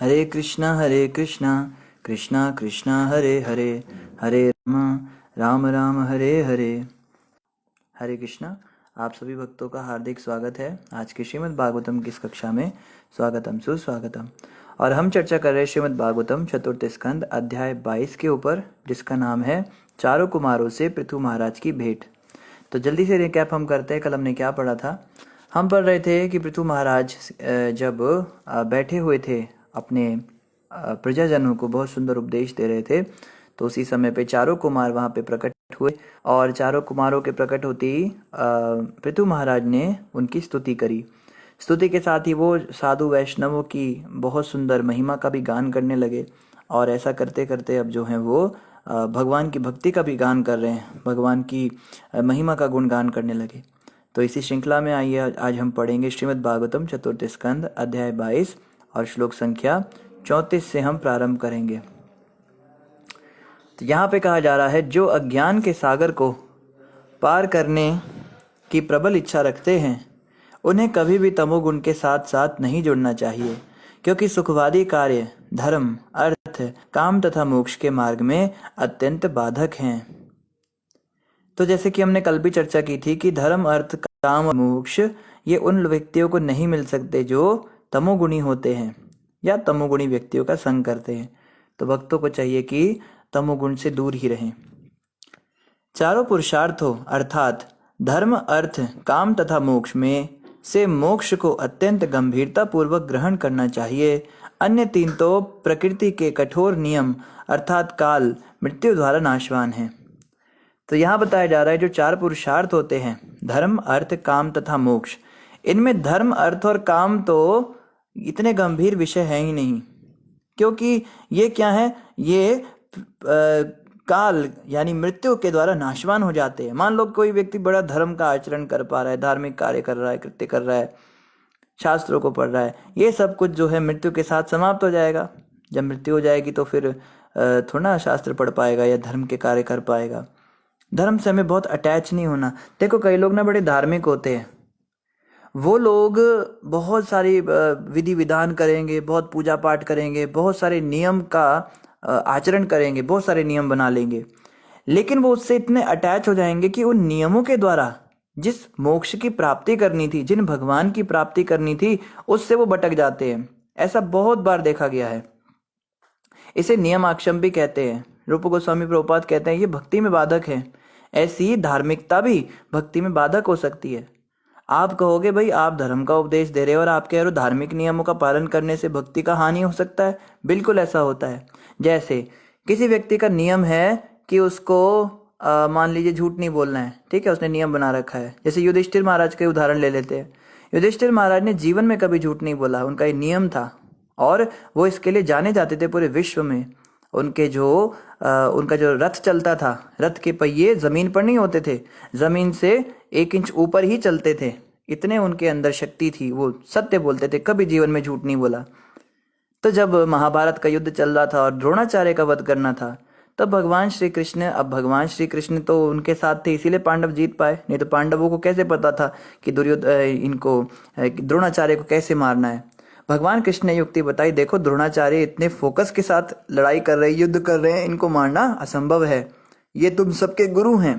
हरे कृष्णा कृष्णा कृष्णा हरे हरे, हरे राम राम राम हरे हरे। हरे कृष्णा। आप सभी भक्तों का हार्दिक स्वागत है आज के श्रीमद् भागवतम की इस कक्षा में। स्वागतम सुस्वागतम। और हम चर्चा कर रहे हैं श्रीमद् भागवतम चतुर्थ स्कंद अध्याय 22 के ऊपर, जिसका नाम है चारों कुमारों से पृथु महाराज की भेंट। तो जल्दी से रिकैप हम करते हैं, कल हमने क्या पढ़ा था। हम पढ़ रहे थे कि पृथु महाराज जब बैठे हुए थे अपने प्रजाजनों को बहुत सुंदर उपदेश दे रहे थे, तो उसी समय पे चारों कुमार वहाँ पे प्रकट हुए और चारों कुमारों के प्रकट होते ही पृथु महाराज ने उनकी स्तुति करी। स्तुति के साथ ही वो साधु वैष्णवों की बहुत सुंदर महिमा का भी गान करने लगे और ऐसा करते करते अब जो है वो भगवान की भक्ति का भी गान कर रहे हैं, भगवान की महिमा का गुणगान करने लगे। तो इसी श्रृंखला में आइए आज हम पढ़ेंगे श्रीमद् भागवतम चतुर्थ स्कंद अध्याय 22 और श्लोक संख्या 34 से हम प्रारंभ करेंगे। तो यहाँ पे कहा जा रहा है, जो अज्ञान के सागर को पार करने की प्रबल इच्छा रखते हैं उन्हें कभी भी तमोगुण के साथ साथ नहीं जुड़ना चाहिए, क्योंकि सुखवादी कार्य धर्म अर्थ काम तथा मोक्ष के मार्ग में अत्यंत बाधक हैं। तो जैसे कि हमने कल भी चर्चा की थी कि धर्म अर्थ काम और मोक्ष ये उन व्यक्तियों को नहीं मिल सकते जो तमोगुणी होते हैं या तमोगुणी व्यक्तियों का संग करते हैं। तो भक्तों को चाहिए कि तमोगुण से दूर ही रहें। चारों पुरुषार्थों अर्थात धर्म अर्थ काम तथा मोक्ष में से मोक्ष को अत्यंत गंभीरता पूर्वक ग्रहण करना चाहिए। अन्य तीन तो प्रकृति के कठोर नियम अर्थात काल मृत्यु द्वारा नाशवान हैं। तो यहाँ बताया जा रहा है जो चार पुरुषार्थ होते हैं धर्म अर्थ काम तथा मोक्ष, इनमें धर्म अर्थ और काम तो इतने गंभीर विषय है ही नहीं, क्योंकि ये क्या है, ये काल यानी मृत्यु के द्वारा नाशवान हो जाते हैं। मान लो कोई व्यक्ति बड़ा धर्म का आचरण कर पा रहा है, धार्मिक कार्य कर रहा है, कृत्य कर रहा है, शास्त्रों को पढ़ रहा है, ये सब कुछ जो है मृत्यु के साथ समाप्त हो जाएगा। जब मृत्यु हो जाएगी तो फिर थोड़ा शास्त्र पढ़ पाएगा या धर्म के कार्य कर पाएगा। धर्म से हमें बहुत अटैच नहीं होना। देखो कई लोग ना बड़े धार्मिक होते हैं, वो लोग बहुत सारी विधि विधान करेंगे, बहुत पूजा पाठ करेंगे, बहुत सारे नियम का आचरण करेंगे, बहुत सारे नियम बना लेंगे, लेकिन वो उससे इतने अटैच हो जाएंगे कि उन नियमों के द्वारा जिस मोक्ष की प्राप्ति करनी थी, जिन भगवान की प्राप्ति करनी थी, उससे वो भटक जाते हैं। ऐसा बहुत बार देखा गया है। इसे नियम आक्षेप भी कहते हैं। रूप गोस्वामी प्रभुपाद कहते हैं ये भक्ति में बाधक है। ऐसी धार्मिकता भी भक्ति में बाधक हो सकती है। आप कहोगे भाई आप धर्म का उपदेश दे रहे हो और आप कह रहे हो धार्मिक नियमों का पालन करने से भक्ति का हानि हो सकता है। बिल्कुल ऐसा होता है। जैसे किसी व्यक्ति का नियम है कि उसको मान लीजिए झूठ नहीं बोलना है, ठीक है, उसने नियम बना रखा है। जैसे युधिष्ठिर महाराज का उदाहरण ले लेते हैं। युधिष्ठिर महाराज ने जीवन में कभी झूठ नहीं बोला, उनका ये नियम था और वो इसके लिए जाने जाते थे पूरे विश्व में। उनका जो रथ चलता था, रथ के पहिए जमीन पर नहीं होते थे, जमीन से 1 इंच ऊपर ही चलते थे। इतने उनके अंदर शक्ति थी, वो सत्य बोलते थे, कभी जीवन में झूठ नहीं बोला। तो जब महाभारत का युद्ध चल रहा था और द्रोणाचार्य का वध करना था, तब भगवान श्री कृष्ण तो उनके साथ थे, इसीलिए पांडव जीत पाए। नहीं तो पांडवों को कैसे पता था कि द्रोणाचार्य को कैसे मारना है। भगवान कृष्ण ने युक्ति बताई, देखो द्रोणाचार्य इतने फोकस के साथ लड़ाई कर रहे हैं, युद्ध कर रहे हैं, इनको मारना असंभव है। ये तुम सबके गुरु हैं।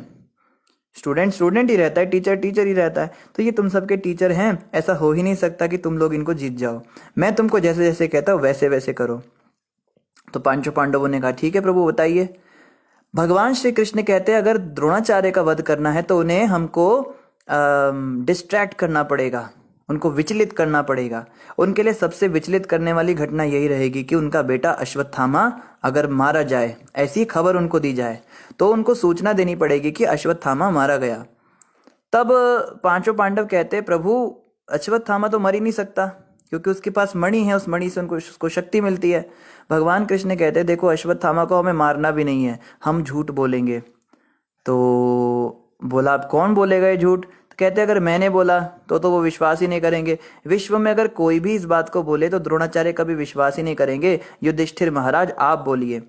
स्टूडेंट ही रहता है, टीचर ही रहता है, तो ये तुम सबके टीचर हैं। ऐसा हो ही नहीं सकता कि तुम लोग इनको जीत जाओ। मैं तुमको जैसे जैसे कहता हूँ वैसे वैसे करो। तो पांचों पांडवों ने कहा ठीक है प्रभु बताइए। भगवान श्री कृष्ण कहते हैं अगर द्रोणाचार्य का वध करना है तो उन्हें हमको डिस्ट्रैक्ट करना पड़ेगा, उनको विचलित करना पड़ेगा। उनके लिए सबसे विचलित करने वाली घटना यही रहेगी कि उनका बेटा अश्वत्थामा अगर मारा जाए, ऐसी खबर उनको दी जाए, तो उनको सूचना देनी पड़ेगी कि अश्वत्थामा मारा गया। तब पांचों पांडव कहते प्रभु अश्वत्थामा तो मर ही नहीं सकता, क्योंकि उसके पास मणि है, उस मणि से उसको शक्ति मिलती है। भगवान कृष्ण कहते देखो अश्वत्थामा को हमें मारना भी नहीं है, हम झूठ बोलेंगे। तो बोला अब कौन बोलेगा ये झूठ? तो कहते अगर मैंने बोला तो वो विश्वास ही नहीं करेंगे। विश्व में अगर कोई भी इस बात को बोले तो द्रोणाचार्य कभी विश्वास ही नहीं करेंगे। युधिष्ठिर महाराज आप बोलिए।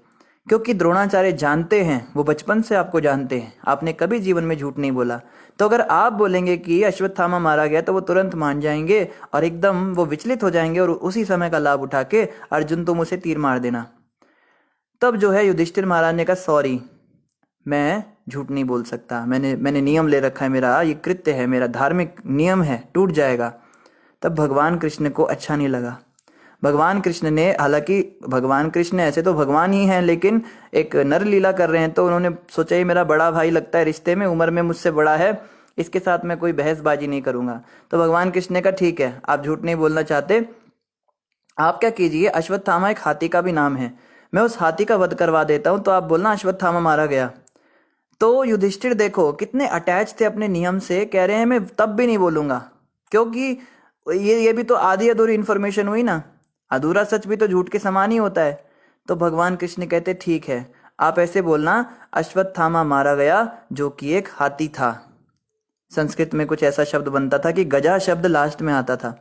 क्योंकि द्रोणाचार्य जानते हैं, वो बचपन से आपको जानते हैं, आपने कभी जीवन में झूठ नहीं बोला। तो अगर आप बोलेंगे कि अश्वत्थामा मारा गया तो वो तुरंत मान जाएंगे और एकदम वो विचलित हो जाएंगे और उसी समय का लाभ उठा के अर्जुन तुम उसे तीर मार देना। तब जो है युधिष्ठिर महाराज ने कहा सॉरी, मैं झूठ नहीं बोल सकता, मैंने नियम ले रखा है, मेरा ये कृत्य है, मेरा धार्मिक नियम है, टूट जाएगा। तब भगवान कृष्ण को अच्छा नहीं लगा। भगवान कृष्ण ने, हालांकि भगवान कृष्ण ऐसे तो भगवान ही हैं, लेकिन एक नर लीला कर रहे हैं, तो उन्होंने सोचा ये मेरा बड़ा भाई लगता है रिश्ते में, उम्र में मुझसे बड़ा है, इसके साथ मैं कोई बहसबाजी नहीं करूंगा। तो भगवान कृष्ण ने कहा ठीक है, आप झूठ नहीं बोलना चाहते, आप क्या कीजिए, अश्वत्थामा एक हाथी का भी नाम है, मैं उस हाथी का वध करवा देता हूं, तो आप बोलना अश्वत्थामा मारा गया। तो युधिष्ठिर देखो कितने अटैच थे अपने नियम से, कह रहे हैं मैं तब भी नहीं बोलूंगा, क्योंकि ये भी तो आधी अधूरी इंफॉर्मेशन हुई ना, अधूरा सच भी तो झूठ के समान ही होता है। तो भगवान कृष्ण कहते ठीक है, आप ऐसे बोलना अश्वत्थामा मारा गया जो कि एक हाथी था। संस्कृत में कुछ ऐसा शब्द बनता था कि गजा शब्द लास्ट में आता था,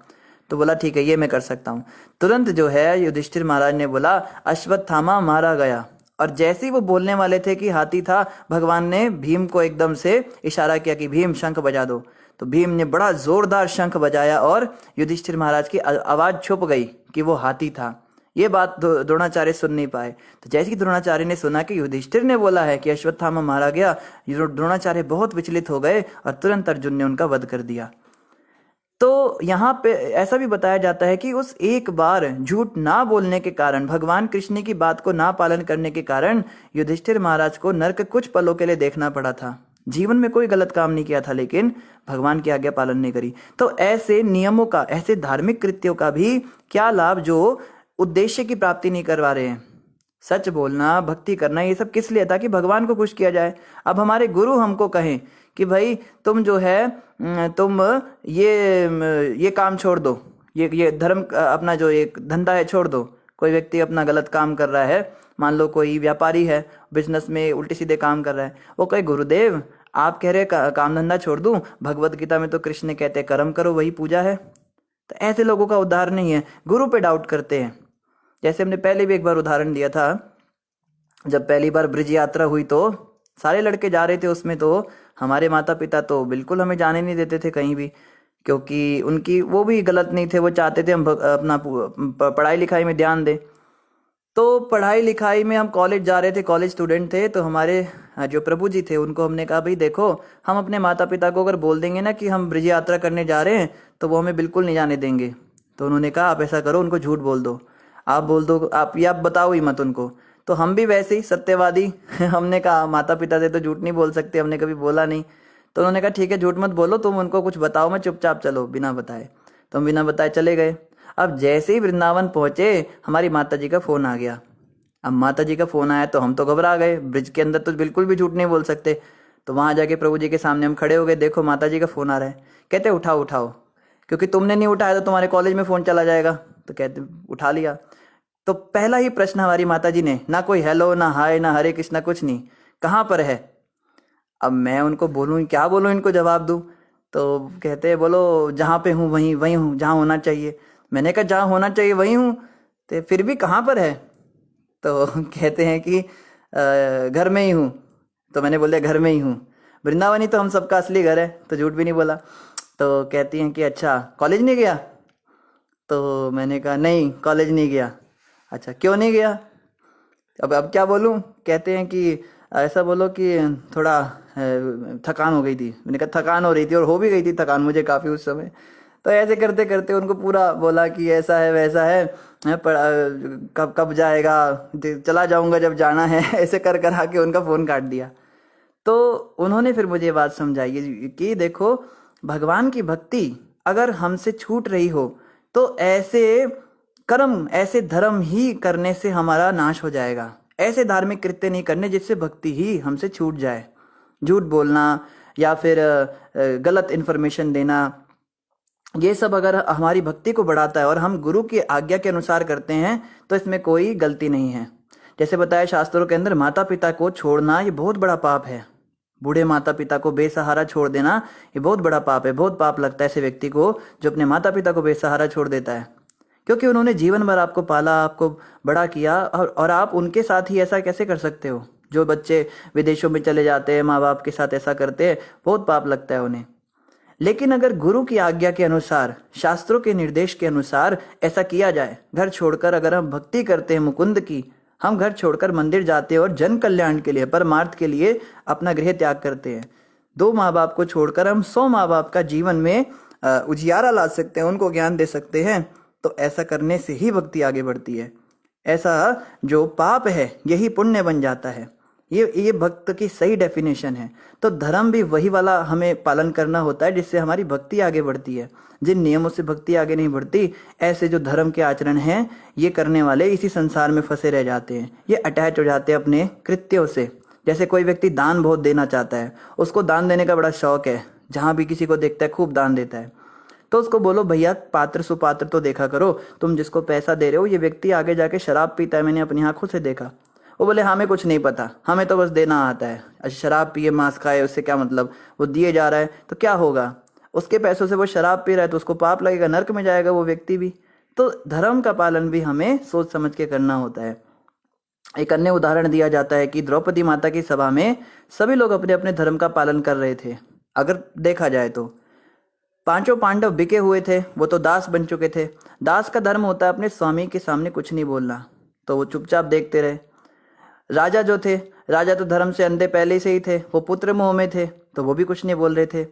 तो बोला ठीक है ये मैं कर सकता हूँ। तुरंत जो है युधिष्ठिर महाराज ने बोला अश्वत्थामा मारा गया, और जैसे ही वो बोलने वाले थे कि हाथी था, भगवान ने भीम को एकदम से इशारा किया कि भीम शंख बजा दो। तो भीम ने बड़ा जोरदार शंख बजाया और युधिष्ठिर महाराज की आवाज छुप गई कि वो हाथी था। ये बात द्रोणाचार्य सुन नहीं पाए। तो जैसे कि द्रोणाचार्य ने सुना कि युधिष्ठिर ने बोला है कि अश्वत्थामा मारा गया, द्रोणाचार्य बहुत विचलित हो गए और तुरंत अर्जुन ने उनका वध कर दिया। तो यहाँ पे ऐसा भी बताया जाता है कि उस एक बार झूठ ना बोलने के कारण, भगवान कृष्ण की बात को ना पालन करने के कारण युधिष्ठिर महाराज को नरक कुछ पलों के लिए देखना पड़ा था। जीवन में कोई गलत काम नहीं किया था, लेकिन भगवान की आज्ञा पालन नहीं करी। तो ऐसे नियमों का, ऐसे धार्मिक कृत्यों का भी क्या लाभ जो उद्देश्य की प्राप्ति नहीं करवा रहे हैं। सच बोलना, भक्ति करना, ये सब किस लिए? ताकि भगवान को खुश किया जाए। अब हमारे गुरु हमको कहें कि भाई तुम जो है तुम ये काम छोड़ दो, ये धर्म अपना जो एक धंधा है छोड़ दो। कोई व्यक्ति अपना गलत काम कर रहा है, मान लो कोई व्यापारी है, बिजनेस में उल्टे सीधे काम कर रहा है, वो कहे गुरुदेव आप कह रहे काम धंधा छोड़ दूं, भगवत गीता में तो कृष्ण ने कहते कर्म करो वही पूजा है। तो ऐसे लोगों का उद्धार नहीं है, गुरु पे डाउट करते हैं। जैसे हमने पहले भी एक बार उदाहरण दिया था, जब पहली बार ब्रिज यात्रा हुई तो सारे लड़के जा रहे थे उसमें, तो हमारे माता पिता तो बिल्कुल हमें जाने नहीं देते थे कहीं भी, क्योंकि उनकी वो भी गलत नहीं थे, वो चाहते थे हम अपना पढ़ाई लिखाई में ध्यान दें। तो पढ़ाई लिखाई में हम कॉलेज जा रहे थे, कॉलेज स्टूडेंट थे, तो हमारे जो प्रभु जी थे उनको हमने कहा भाई देखो, हम अपने माता पिता को अगर बोल देंगे ना कि हम ब्रिज यात्रा करने जा रहे हैं तो वो हमें बिल्कुल नहीं जाने देंगे। तो उन्होंने कहा आप ऐसा करो, उनको झूठ बोल दो, आप बोल दो, आप बताओ ही मत उनको। तो हम भी वैसे ही सत्यवादी हमने कहा माता पिता से तो झूठ नहीं बोल सकते, हमने कभी बोला नहीं। तो उन्होंने कहा ठीक है झूठ मत बोलो, तुम उनको कुछ बताओ, मैं चुपचाप चलो बिना बताए। तो हम बिना बताए चले गए। अब जैसे ही वृंदावन पहुंचे, हमारी माता जी का फोन आ गया। अब माता जी का फोन आया तो हम तो घबरा गए, ब्रिज के अंदर तो बिल्कुल भी झूठ नहीं बोल सकते। तो वहां जाके प्रभु जी के सामने हम खड़े हो गए, देखो माता जी का फोन आ रहा है। कहते उठाओ उठाओ, क्योंकि तुमने नहीं उठाया तो तुम्हारे कॉलेज में फोन चला जाएगा। तो कहते उठा लिया। तो पहला ही प्रश्न हमारी माता जी ने, ना कोई हेलो, ना हाय, ना हरे कृष्णा, कुछ नहीं, कहाँ पर है। अब मैं उनको बोलूँ, क्या बोलूँ, इनको जवाब दूँ। तो कहते बोलो जहाँ पे हूँ वहीं वहीं हूँ जहाँ होना चाहिए। मैंने कहा जहाँ होना चाहिए वहीं हूँ, तो फिर भी कहाँ पर है। तो कहते हैं कि घर में ही हूँ। तो मैंने बोला घर में ही हूँ, वृंदावन ही तो हम सबका असली घर है, तो झूठ भी नहीं बोला। तो कहती हैं कि अच्छा कॉलेज नहीं गया। तो मैंने कहा नहीं कॉलेज नहीं गया। अच्छा क्यों नहीं गया, अब क्या बोलूं। कहते हैं कि ऐसा बोलो कि थोड़ा थकान हो गई थी। मैंने कहा थकान हो रही थी, और हो भी गई थी थकान मुझे काफ़ी उस समय। तो ऐसे करते करते उनको पूरा बोला कि ऐसा है वैसा है, कब कब जाएगा, चला जाऊंगा जब जाना है ऐसे कर कर आके उनका फ़ोन काट दिया। तो उन्होंने फिर मुझे ये बात समझाई कि देखो भगवान की भक्ति अगर हमसे छूट रही हो तो ऐसे कर्म, ऐसे धर्म ही करने से हमारा नाश हो जाएगा। ऐसे धार्मिक कृत्य नहीं करने जिससे भक्ति ही हमसे छूट जाए। झूठ बोलना या फिर गलत इन्फॉर्मेशन देना, ये सब अगर हमारी भक्ति को बढ़ाता है और हम गुरु की आज्ञा के अनुसार करते हैं तो इसमें कोई गलती नहीं है। जैसे बताया शास्त्रों के अंदर, माता पिता को छोड़ना ये बहुत बड़ा पाप है। बूढ़े माता पिता को बेसहारा छोड़ देना ये बहुत बड़ा पाप है। बहुत पाप लगता है ऐसे व्यक्ति को जो अपने माता पिता को बेसहारा छोड़ देता है। क्योंकि उन्होंने जीवन भर आपको पाला, आपको बड़ा किया, और आप उनके साथ ही ऐसा कैसे कर सकते हो? जो बच्चे विदेशों में चले जाते हैं, माँ बाप के साथ ऐसा करते हैं, बहुत पाप लगता है उन्हें। लेकिन अगर गुरु की आज्ञा के अनुसार, शास्त्रों के निर्देश के अनुसार ऐसा किया जाए, घर छोड़कर अगर हम भक्ति करते हैं मुकुंद की, हम घर छोड़कर मंदिर जाते हैं और जन कल्याण के लिए, परमार्थ के लिए अपना गृह त्याग करते हैं, 2 माँ बाप को छोड़कर हम 100 माँ बाप का जीवन में उजियारा ला सकते हैं, उनको ज्ञान दे सकते हैं, तो ऐसा करने से ही भक्ति आगे बढ़ती है। ऐसा जो पाप है यही पुण्य बन जाता है। ये भक्त की सही डेफिनेशन है। तो धर्म भी वही वाला हमें पालन करना होता है जिससे हमारी भक्ति आगे बढ़ती है। जिन नियमों से भक्ति आगे नहीं बढ़ती, ऐसे जो धर्म के आचरण हैं, ये करने वाले इसी संसार में फंसे रह जाते हैं। ये अटैच हो जाते हैं अपने कृत्यों से। जैसे कोई व्यक्ति दान बहुत देना चाहता है, उसको दान देने का बड़ा शौक है, जहां भी किसी को देखता है खूब दान देता है, तो उसको बोलो भैया पात्र सुपात्र तो देखा करो, तुम जिसको पैसा दे रहे हो ये व्यक्ति आगे जाके शराब पीता है, मैंने अपनी आंखों से देखा। वो बोले हमें कुछ नहीं पता, हमें तो बस देना आता है। अच्छा, शराब पिए मांस खाए उससे क्या मतलब, वो दिए जा रहा है तो क्या होगा, उसके पैसों से वो शराब पी रहा है तो उसको पाप लगेगा, नर्क में जाएगा वो व्यक्ति भी। तो धर्म का पालन भी हमें सोच समझ के करना होता है। एक अन्य उदाहरण दिया जाता है कि द्रौपदी माता की सभा में सभी लोग अपने अपने धर्म का पालन कर रहे थे। अगर देखा जाए तो 5 पांडव बिके हुए थे, वो तो दास बन चुके थे। दास का धर्म होता है अपने स्वामी के सामने कुछ नहीं बोलना, तो वो चुपचाप देखते रहे। राजा जो थे, राजा तो धर्म से अंधे पहले से ही थे, वो पुत्र मोह में थे, तो वो भी कुछ नहीं बोल रहे थे।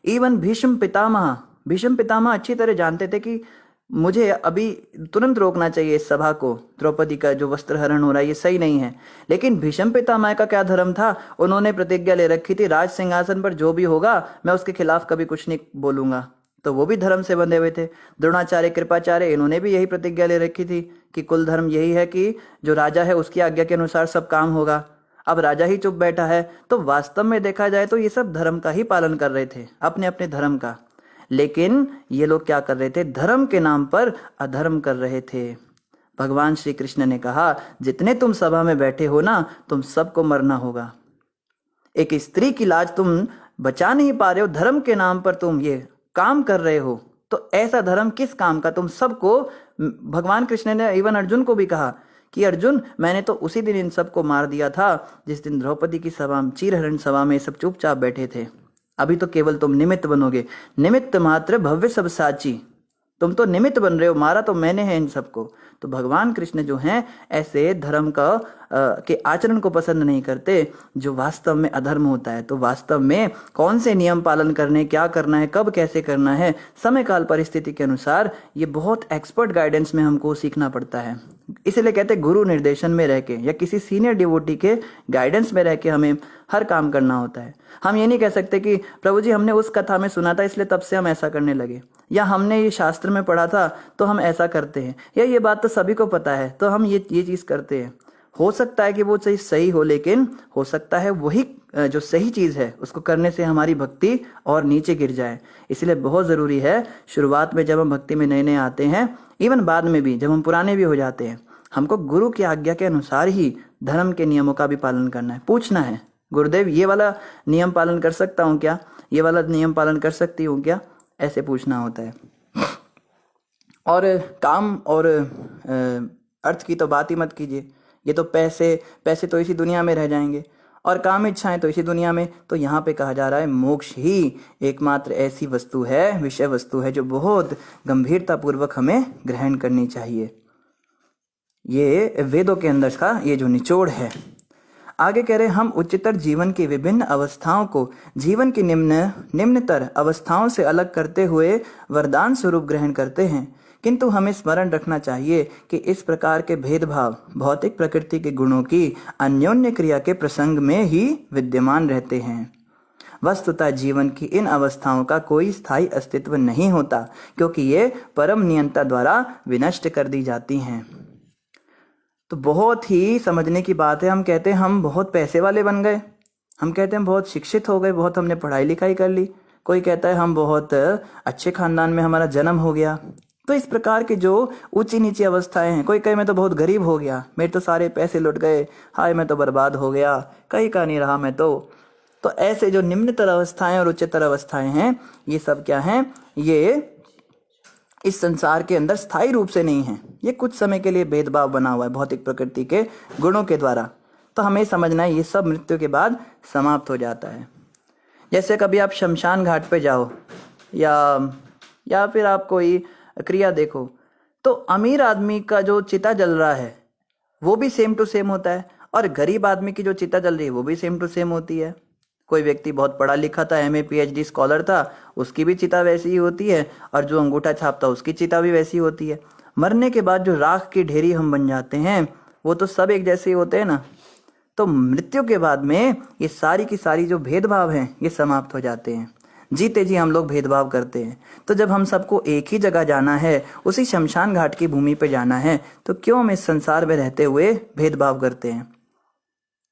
इवन भीष्म पितामह अच्छी तरह जानते थे कि मुझे अभी तुरंत रोकना चाहिए इस सभा को, द्रौपदी का जो वस्त्र हरण हो रहा है ये सही नहीं है। लेकिन भीष्म पितामह का क्या धर्म था, उन्होंने प्रतिज्ञा ले रखी थी राज सिंहासन पर जो भी होगा मैं उसके खिलाफ कभी कुछ नहीं बोलूंगा, तो वो भी धर्म से बंधे हुए थे। द्रोणाचार्य, कृपाचार्य, इन्होंने भी यही प्रतिज्ञा ले रखी थी कि कुल धर्म यही है कि जो राजा है उसकी आज्ञा के अनुसार सब काम होगा। अब राजा ही चुप बैठा है, तो वास्तव में देखा जाए तो ये सब धर्म का ही पालन कर रहे थे, अपने अपने धर्म का। लेकिन ये लोग क्या कर रहे थे, धर्म के नाम पर अधर्म कर रहे थे। भगवान श्री कृष्ण ने कहा जितने तुम सभा में बैठे हो ना, तुम सबको मरना होगा। एक स्त्री की लाज तुम बचा नहीं पा रहे हो, धर्म के नाम पर तुम ये काम कर रहे हो, तो ऐसा धर्म किस काम का, तुम सबको। भगवान कृष्ण ने इवन अर्जुन को भी कहा कि अर्जुन मैंने तो उसी दिन इन सबको मार दिया था जिस दिन द्रौपदी की सभा में, चीरहरण सभा में सब चुपचाप बैठे थे। अभी तो केवल तुम निमित्त बनोगे, निमित्त मात्र भव्य सब साची, तुम तो निमित्त बन रहे हो, मारा तो मैंने है इन सबको। तो भगवान कृष्ण जो हैं ऐसे धर्म का के आचरण को पसंद नहीं करते जो वास्तव में अधर्म होता है। तो वास्तव में कौन से नियम पालन करने, क्या करना है, कब कैसे करना है, समय काल परिस्थिति के अनुसार, ये बहुत एक्सपर्ट गाइडेंस में हमको सीखना पड़ता है। इसलिए कहते हैं गुरु निर्देशन में रह के या किसी सीनियर डिवोटी के गाइडेंस में रह के हमें हर काम करना होता है। हम ये नहीं कह सकते कि प्रभु जी हमने उस कथा में सुना था इसलिए तब से हम ऐसा करने लगे, या हमने ये शास्त्र में पढ़ा था तो हम ऐसा करते हैं, या ये बात तो सभी को पता है तो हम ये चीज करते हैं। हो सकता है कि वो चीज सही हो, लेकिन हो सकता है वही जो सही चीज है उसको करने से हमारी भक्ति और नीचे गिर जाए। इसलिए बहुत जरूरी है शुरुआत में जब हम भक्ति में नए नए आते हैं, इवन बाद में भी जब हम पुराने भी हो जाते हैं, हमको गुरु की आज्ञा के अनुसार ही धर्म के नियमों का भी पालन करना है। पूछना है गुरुदेव ये वाला नियम पालन कर सकता हूँ क्या, ये वाला नियम पालन कर सकती हूँ क्या, ऐसे पूछना होता है। और काम और अर्थ की तो बात ही मत कीजिए, ये तो पैसे तो इसी दुनिया में रह जाएंगे, और काम इच्छाएं तो इसी दुनिया में। तो यहाँ पे कहा जा रहा है मोक्ष ही एकमात्र ऐसी वस्तु है, विषय वस्तु है जो बहुत गंभीरता पूर्वक हमें ग्रहण करनी चाहिए। ये वेदों के अंदर का ये जो निचोड़ है। आगे कह रहे हम उच्चतर जीवन की विभिन्न अवस्थाओं को जीवन की निम्नतर अवस्थाओं से अलग करते हुए वरदान स्वरूप ग्रहण करते हैं, किंतु हमें स्मरण रखना चाहिए कि इस प्रकार के भेदभाव भौतिक प्रकृति के गुणों की अन्योन्य क्रिया के प्रसंग में ही विद्यमान रहते हैं। वस्तुतः जीवन की इन अवस्थाओं का कोई स्थायी अस्तित्व नहीं होता, क्योंकि ये परम नियंता द्वारा विनष्ट कर दी जाती हैं। तो बहुत ही समझने की बात है। हम कहते हैं हम बहुत पैसे वाले बन गए, हम कहते हैं बहुत शिक्षित हो गए, बहुत हमने पढ़ाई लिखाई कर ली, कोई कहता है हम बहुत अच्छे खानदान में हमारा जन्म हो गया। तो इस प्रकार की जो ऊंची नीची अवस्थाएं हैं, कोई कहे मैं तो बहुत गरीब हो गया, मेरे तो सारे पैसे लुट गए, हाय मैं तो बर्बाद हो गया, कहीं का नहीं रहा मैं तो ऐसे जो निम्नतर अवस्थाएं और उच्चतर अवस्थाएं हैं, ये सब क्या हैं, ये इस संसार के अंदर स्थायी रूप से नहीं है। ये कुछ समय के लिए भेदभाव बना हुआ है भौतिक प्रकृति के गुणों के द्वारा। तो हमें समझना है ये सब मृत्यु के बाद समाप्त हो जाता है। जैसे कभी आप शमशान घाट पे जाओ या फिर आप कोई क्रिया देखो, तो अमीर आदमी का जो चिता जल रहा है वो भी सेम टू सेम होता है, और गरीब आदमी की जो चिता जल रही है वो भी सेम टू सेम होती है। कोई व्यक्ति बहुत पढ़ा लिखा था, MA PhD स्कॉलर था, उसकी भी चिता वैसी ही होती है, और जो अंगूठा छापता उसकी चिता भी वैसी होती है। मरने के बाद जो राख की ढेरी हम बन जाते हैं वो तो सब एक जैसे ही होते हैं ना। तो मृत्यु के बाद में ये सारी की सारी जो भेदभाव हैं ये समाप्त हो जाते हैं। जीते जी हम लोग भेदभाव करते हैं। तो जब हम सबको एक ही जगह जाना है, उसी शमशान घाट की भूमि पे जाना है, तो क्यों हम इस संसार में रहते हुए भेदभाव करते हैं?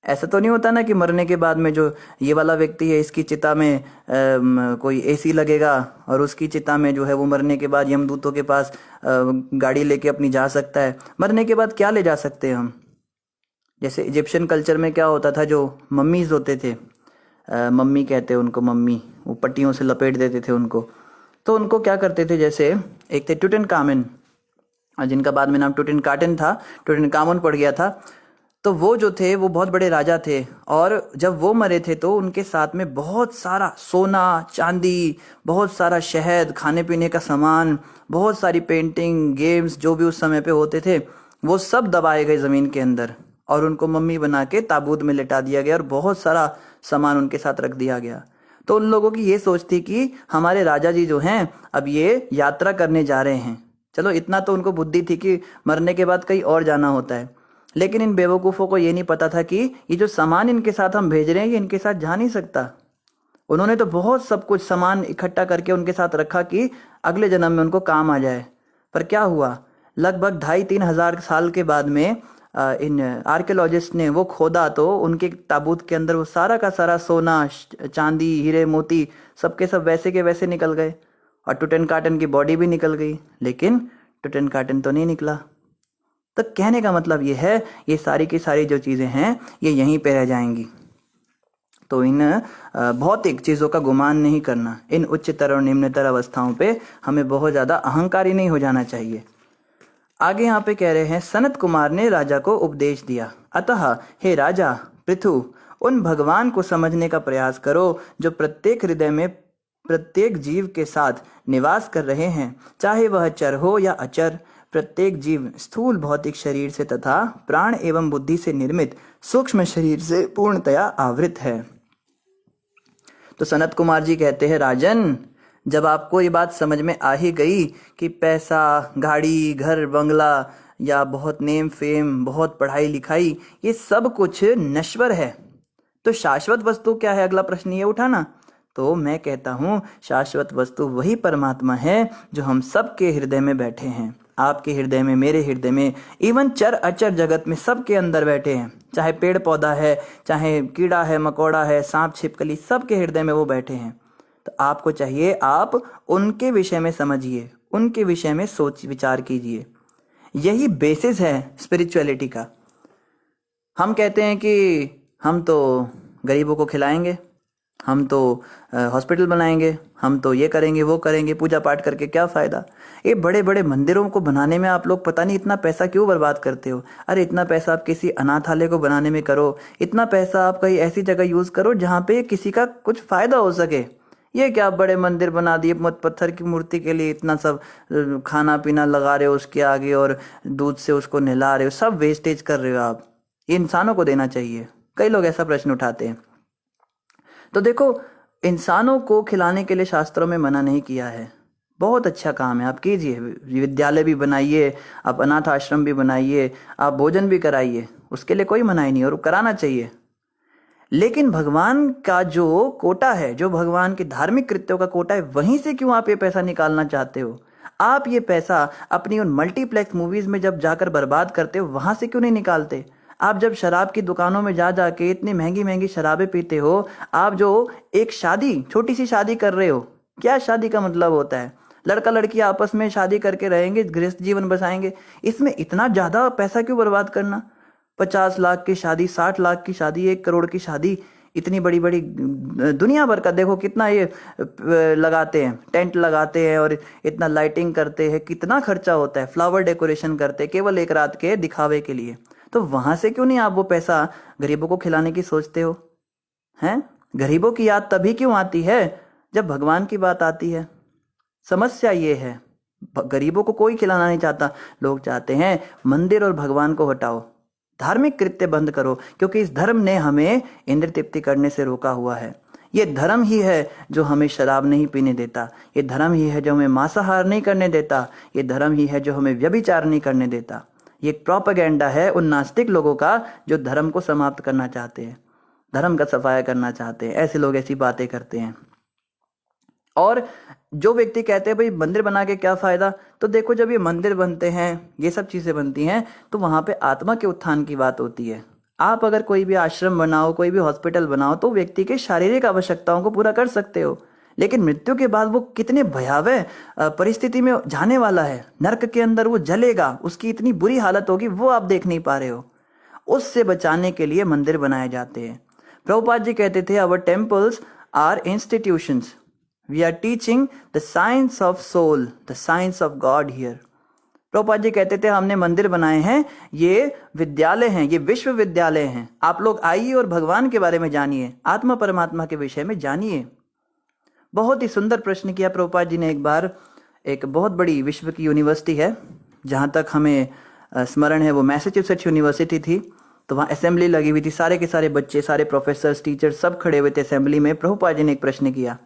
ऐसा तो नहीं होता ना कि मरने के बाद में जो ये वाला व्यक्ति है इसकी चिता में कोई AC लगेगा, और उसकी चिता में जो है वो मरने के बाद यमदूतों के पास गाड़ी लेके अपनी जा सकता है। मरने के बाद क्या ले जा सकते हैं हम? जैसे इजिप्शियन कल्चर में क्या होता था, जो मम्मीज होते थे, मम्मी कहते हैं उनको, मम्मी, वो पट्टियों से लपेट देते थे उनको। तो उनको क्या करते थे, जैसे एक थे टूटनकामन, जिनका बाद में नाम टूटनकाटन था, टूटनकामन पड़ गया था। तो वो जो थे वो बहुत बड़े राजा थे, और जब वो मरे थे तो उनके साथ में बहुत सारा सोना चांदी, बहुत सारा शहद, खाने पीने का सामान, बहुत सारी पेंटिंग, गेम्स जो भी उस समय पे होते थे, वो सब दबाए गए ज़मीन के अंदर, और उनको मम्मी बना के ताबूत में लिटा दिया गया, और बहुत सारा सामान उनके साथ रख दिया गया। तो उन लोगों की ये सोच थी कि हमारे राजा जी जो हैं अब ये यात्रा करने जा रहे हैं। चलो इतना तो उनको बुद्धि थी कि मरने के बाद कहीं और जाना होता है, लेकिन इन बेवकूफ़ों को ये नहीं पता था कि ये जो सामान इनके साथ हम भेज रहे हैं ये इनके साथ जा नहीं सकता। उन्होंने तो बहुत सब कुछ सामान इकट्ठा करके उनके साथ रखा कि अगले जन्म में उनको काम आ जाए। पर क्या हुआ, लगभग 2,500-3 हज़ार साल के बाद में इन आर्कियोलॉजिस्ट ने वो खोदा, तो उनके ताबूत के अंदर वो सारा का सारा सोना चांदी हीरे मोती सबके सब वैसे के वैसे निकल गए, और टूटनकाटन की बॉडी भी निकल गई, लेकिन टूटनकाटन तो नहीं निकला। तो कहने का मतलब ये है, ये सारी की सारी जो चीज़ें हैं ये यहीं पे रह जाएंगी। तो इन भौतिक चीज़ों का गुमान नहीं करना, इन उच्चतर और निम्नतर अवस्थाओं पे हमें बहुत ज़्यादा अहंकारी नहीं हो जाना चाहिए। आगे यहाँ पे कह रहे हैं, सनत कुमार ने राजा को उपदेश दिया, अतः हे राजा पृथु, उन भगवान को समझने का प्रयास करो जो प्रत्येक हृदय में प्रत्येक जीव के साथ निवास कर रहे हैं, चाहे वह चर हो या अचर। प्रत्येक जीव स्थूल भौतिक शरीर से तथा प्राण एवं बुद्धि से निर्मित सूक्ष्म शरीर से पूर्णतया आवृत है। तो सनत कुमार जी कहते हैं, राजन, जब आपको ये बात समझ में आ ही गई कि पैसा, गाड़ी, घर, बंगला या बहुत नेम फेम, बहुत पढ़ाई लिखाई, ये सब कुछ नश्वर है, तो शाश्वत वस्तु क्या है? अगला प्रश्न ये उठा ना। तो मैं कहता हूँ शाश्वत वस्तु वही परमात्मा है जो हम सबके हृदय में बैठे हैं, आपके हृदय में, मेरे हृदय में, इवन चर अचर जगत में सबके अंदर बैठे हैं। चाहे पेड़ पौधा है, चाहे कीड़ा है, मकोड़ा है, सांप छिपकली, सबके हृदय में वो बैठे हैं। तो आपको चाहिए आप उनके विषय में समझिए, उनके विषय में सोच विचार कीजिए। यही बेसिस है स्पिरिचुअलिटी का। हम कहते हैं कि हम तो गरीबों को खिलाएंगे, हम तो हॉस्पिटल बनाएंगे, हम तो ये करेंगे वो करेंगे, पूजा पाठ करके क्या फ़ायदा? ये बड़े बड़े मंदिरों को बनाने में आप लोग पता नहीं इतना पैसा क्यों बर्बाद करते हो। अरे इतना पैसा आप किसी अनाथालय को बनाने में करो, इतना पैसा आप कहीं ऐसी जगह यूज़ करो जहाँ पे किसी का कुछ फ़ायदा हो सके। ये क्या बड़े मंदिर बना दिए, मत पत्थर की मूर्ति के लिए इतना सब खाना पीना लगा रहे हो उसके आगे, और दूध से उसको नहला रहे हो, सब वेस्टेज कर रहे हो आप। ये इंसानों को देना चाहिए। कई लोग ऐसा प्रश्न उठाते हैं। तो देखो, इंसानों को खिलाने के लिए शास्त्रों में मना नहीं किया है, बहुत अच्छा काम है, आप कीजिए। विद्यालय भी बनाइए, आप अनाथ आश्रम भी बनाइए, आप भोजन भी कराइए, उसके लिए कोई मनाही नहीं, और कराना चाहिए। लेकिन भगवान का जो कोटा है, जो भगवान के धार्मिक कृत्यों का कोटा है, वहीं से क्यों आप ये पैसा निकालना चाहते हो? आप ये पैसा अपनी उन मल्टीप्लेक्स मूवीज में जब जाकर बर्बाद करते हो, वहां से क्यों नहीं निकालते? आप जब शराब की दुकानों में जा जाके इतनी महंगी महंगी शराबें पीते हो, आप जो एक शादी, छोटी सी शादी कर रहे हो, क्या शादी का मतलब होता है? लड़का लड़की आपस में शादी करके रहेंगे, गृहस्थ जीवन बसाएंगे, इसमें इतना ज़्यादा पैसा क्यों बर्बाद करना? 50 लाख की शादी, 60 लाख की शादी, 1 करोड़ की शादी, इतनी बड़ी बड़ी दुनिया भर का देखो कितना ये लगाते हैं, टेंट लगाते हैं और इतना लाइटिंग करते हैं, कितना खर्चा होता है, फ्लावर डेकोरेशन करते हैं केवल एक रात के दिखावे के लिए। तो वहां से क्यों नहीं आप वो पैसा गरीबों को खिलाने की सोचते हो? हैं? गरीबों की याद तभी क्यों आती है जब भगवान की बात आती है। समस्या ये है, गरीबों को कोई खिलाना नहीं चाहता। लोग चाहते हैं मंदिर और भगवान को हटाओ, धार्मिक कृत्य बंद करो, क्योंकि इस धर्म ने हमें इंद्र तृप्ति करने से रोका हुआ है। ये धर्म ही है जो हमें शराब नहीं पीने देता, ये धर्म ही है जो हमें मांसाहार नहीं करने देता, ये धर्म ही है जो हमें व्यभिचार नहीं करने देता। ये प्रोपेगेंडा है उन नास्तिक लोगों का जो धर्म को समाप्त करना चाहते हैं, धर्म का सफाया करना चाहते हैं। ऐसे लोग ऐसी बातें करते हैं। और जो व्यक्ति कहते हैं भाई मंदिर बना के क्या फायदा, तो देखो जब ये मंदिर बनते हैं, ये सब चीजें बनती हैं, तो वहां पे आत्मा के उत्थान की बात होती है। आप अगर कोई भी आश्रम बनाओ, कोई भी हॉस्पिटल बनाओ, तो व्यक्ति के शारीरिक आवश्यकताओं को पूरा कर सकते हो, लेकिन मृत्यु के बाद वो कितने भयावह परिस्थिति में जाने वाला है, नरक के अंदर वो जलेगा, उसकी इतनी बुरी हालत होगी, वो आप देख नहीं पा रहे हो। उससे बचाने के लिए मंदिर बनाए जाते हैं। प्रभुपाद जी कहते थे, our temples are institutions, we are teaching the science of soul, the science of God here. Prabhupada ji कहते थे हमने मंदिर बनाए हैं, ये विद्यालय हैं, ये विश्वविद्यालय हैं, आप लोग आइए और भगवान के बारे में जानिए, आत्मा परमात्मा के विषय में जानिए। बहुत ही सुंदर प्रश्न किया प्रभुपाद जी ने एक बार। एक बहुत बड़ी विश्व की यूनिवर्सिटी है, जहाँ तक हमें स्मरण है वो मैसेच्यूसेट्स यूनिवर्सिटी थी। तो वहाँ असेंबली लगी हुई थी, सारे के सारे बच्चे, सारे प्रोफेसर्स, टीचर सब खड़े हुए थे असेंबली में। प्रभुपाद जी ने एक प्रश्न किया,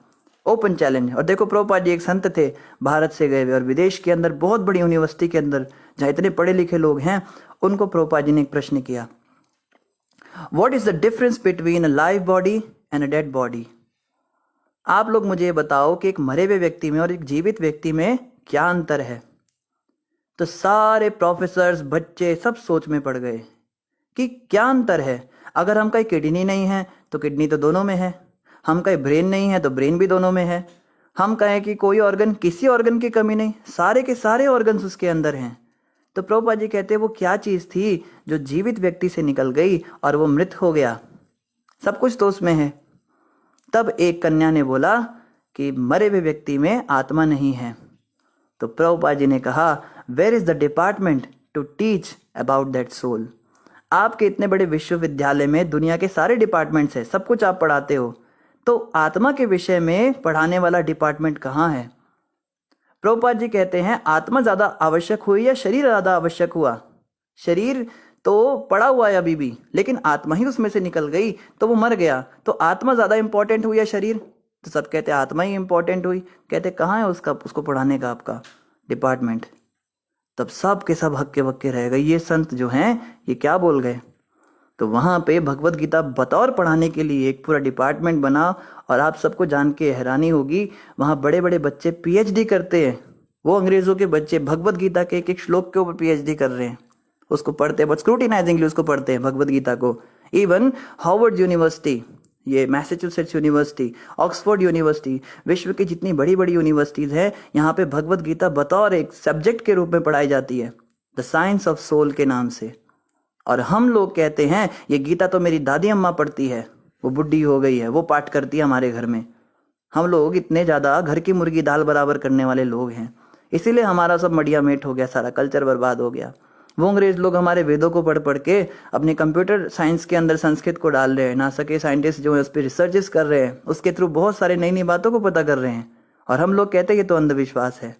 ओपन चैलेंज। और देखो प्रभुपाद जी एक संत थे, भारत से गए हुए, और विदेश के अंदर बहुत बड़ी यूनिवर्सिटी के अंदर जहाँ इतने पढ़े लिखे लोग हैं, उनको प्रभुपाद जी ने एक प्रश्न किया, what is the difference between a live body and a dead body? आप लोग मुझे ये बताओ कि एक मरे हुए व्यक्ति में और एक जीवित व्यक्ति में क्या अंतर है? तो सारे प्रोफेसर्स, बच्चे सब सोच में पड़ गए कि क्या अंतर है। अगर हम कहीं किडनी नहीं है तो किडनी तो दोनों में है, हम कहीं ब्रेन नहीं है तो ब्रेन भी दोनों में है, हम कहें कि कोई ऑर्गन, किसी ऑर्गन की कमी नहीं, सारे के सारे ऑर्गन्स उसके अंदर हैं। तो प्रभुपाद जी कहते हैं वो क्या चीज थी जो जीवित व्यक्ति से निकल गई और वो मृत हो गया? सब कुछ तो उसमें है। तब एक कन्या ने बोला कि मरे हुए व्यक्ति में आत्मा नहीं है। तो प्रभुपाद जी ने कहा, where is the department to teach about that soul? आपके इतने बड़े विश्वविद्यालय में दुनिया के सारे डिपार्टमेंट्स हैं, सब कुछ आप पढ़ाते हो, तो आत्मा के विषय में पढ़ाने वाला डिपार्टमेंट कहाँ है? प्रभुपाद जी कहते हैं आत्मा ज्यादा आवश्यक हुई या शरीर ज्यादा आवश्यक हुआ? शरीर तो पड़ा हुआ है अभी भी, लेकिन आत्मा ही उसमें से निकल गई तो वो मर गया। तो आत्मा ज्यादा इंपॉर्टेंट हुई या शरीर? तो सब कहते हैं आत्मा ही इंपॉर्टेंट हुई। कहते कहाँ है उसको पढ़ाने का आपका डिपार्टमेंट? तब सब के सब हक्के बक्के रह गए, ये संत जो हैं ये क्या बोल गए? तो वहां पे भगवत गीता बतौर पढ़ाने के लिए एक पूरा डिपार्टमेंट बना। और आप सबको जान के हैरानी होगी, वहां बड़े बड़े बच्चे पीएचडी करते हैं। वो अंग्रेजों के बच्चे भगवत गीता के एक एक श्लोक के ऊपर पीएचडी कर रहे हैं, उसको पढ़ते हैं, बट स्क्रूटिनाइजिंगली उसको पढ़ते हैं भगवत गीता को। इवन हार्वर्ड यूनिवर्सिटी, ये मैसेच्यूसेट्स यूनिवर्सिटी, ऑक्सफोर्ड यूनिवर्सिटी, विश्व की जितनी बड़ी बड़ी यूनिवर्सिटीज है, यहाँ पे भगवत गीता बतौर एक सब्जेक्ट के रूप में पढ़ाई जाती है, द साइंस ऑफ सोल के नाम से। और हम लोग कहते हैं ये गीता तो मेरी दादी अम्मा पढ़ती है, वो बुढ़ी हो गई है, वो पाठ करती है हमारे घर में। हम लोग इतने ज्यादा घर की मुर्गी दाल बराबर करने वाले लोग हैं, इसीलिए हमारा सब मडिया मेट हो गया, सारा कल्चर बर्बाद हो गया। वो अंग्रेज लोग हमारे वेदों को पढ़ पढ़ के अपने कंप्यूटर साइंस के अंदर संस्कृत को डाल रहे हैं। नासा के साइंटिस्ट जो है उस पर रिसर्चेस कर रहे हैं, उसके थ्रू बहुत सारे नई नई बातों को पता कर रहे हैं। और हम लोग कहते हैं ये तो अंधविश्वास है।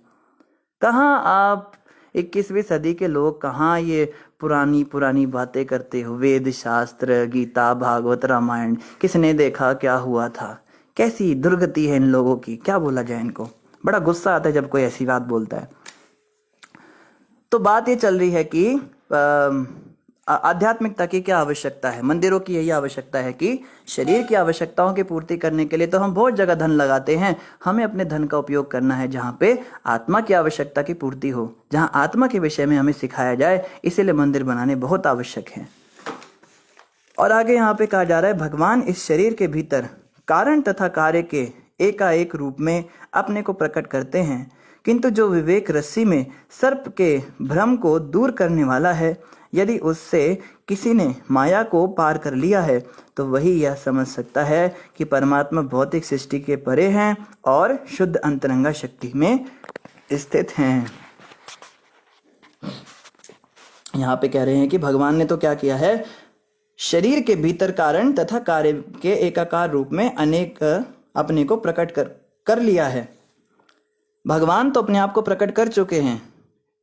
कहाँ आप 21वीं सदी के लोग, कहाँ ये पुरानी पुरानी बातें करते हो? वेद शास्त्र, गीता, भागवत, रामायण किसने देखा क्या हुआ था? कैसी दुर्गति है इन लोगों की, क्या बोला जाए इनको। बड़ा गुस्सा आता है जब कोई ऐसी बात बोलता है। तो बात ये चल रही है कि आध्यात्मिकता की क्या आवश्यकता है। मंदिरों की यही आवश्यकता है कि शरीर की आवश्यकताओं की पूर्ति करने के लिए तो हम बहुत जगह धन लगाते हैं, हमें अपने धन का उपयोग करना है जहाँ पे आत्मा की आवश्यकता की पूर्ति हो, जहाँ आत्मा के विषय में हमें सिखाया जाए। इसीलिए मंदिर बनाने बहुत आवश्यक है। और आगे यहाँ पे कहा जा रहा है, भगवान इस शरीर के भीतर कारण तथा कार्य के एकाएक रूप में अपने को प्रकट करते हैं, किंतु जो विवेक रस्सी में सर्प के भ्रम को दूर करने वाला है, यदि उससे किसी ने माया को पार कर लिया है तो वही यह समझ सकता है कि परमात्मा भौतिक सृष्टि के परे हैं और शुद्ध अंतरंगा शक्ति में स्थित हैं। यहाँ पे कह रहे हैं कि भगवान ने तो क्या किया है, शरीर के भीतर कारण तथा कार्य के एकाकार रूप में अनेक अपने को प्रकट कर लिया है। भगवान तो अपने आप को प्रकट कर चुके हैं।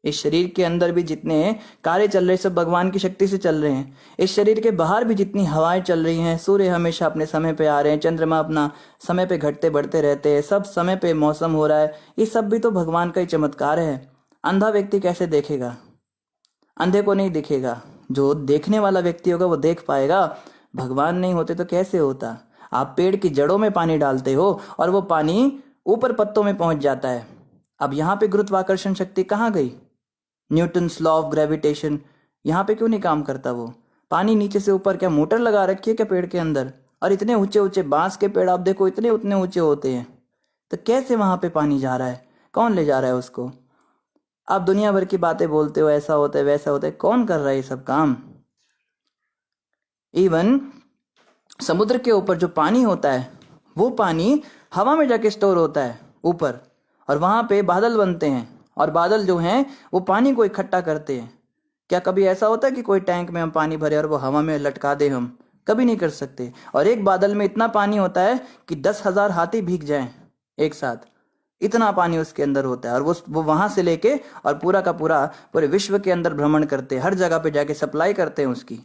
इस शरीर के अंदर भी जितने कार्य चल रहे सब भगवान की शक्ति से चल रहे हैं। इस शरीर के बाहर भी जितनी हवाएं चल रही हैं, सूर्य हमेशा अपने समय पे आ रहे हैं, चंद्रमा अपना समय पे घटते बढ़ते रहते हैं, सब समय पे मौसम हो रहा है, ये सब भी तो भगवान का ही चमत्कार है। अंधा व्यक्ति कैसे देखेगा? अंधे को नहीं दिखेगा, जो देखने वाला व्यक्ति होगा वो देख पाएगा। भगवान नहीं होते तो कैसे होता? आप पेड़ की जड़ों में पानी डालते हो और वो पानी ऊपर पत्तों में पहुंच जाता है। अब यहाँ पे गुरुत्वाकर्षण शक्ति कहाँ गई? न्यूटन्स लॉ ऑफ ग्रेविटेशन यहाँ पे क्यों नहीं काम करता? वो पानी नीचे से ऊपर क्या मोटर लगा रखी है क्या पेड़ के अंदर? और इतने ऊंचे ऊंचे बांस के पेड़ आप देखो, इतने उतने ऊंचे होते हैं, तो कैसे वहां पे पानी जा रहा है? कौन ले जा रहा है उसको? आप दुनिया भर की बातें बोलते हो, ऐसा होता है वैसा होता है, कौन कर रहा है ये सब काम? इवन समुद्र के ऊपर जो पानी होता है वो पानी हवा में जाके स्टोर होता है ऊपर, और वहां पे बादल बनते हैं, और बादल जो हैं वो पानी को इकट्ठा करते हैं। क्या कभी ऐसा होता है कि कोई टैंक में हम पानी भरे और वो हवा में लटका दे? हम कभी नहीं कर सकते। और एक बादल में इतना पानी होता है कि 10,000 हाथी भीग जाएं एक साथ, इतना पानी उसके अंदर होता है। और वो वहां से लेके और पूरा का पूरा पूरे विश्व के अंदर भ्रमण करते हैं, हर जगह पे जाके सप्लाई करते हैं उसकी।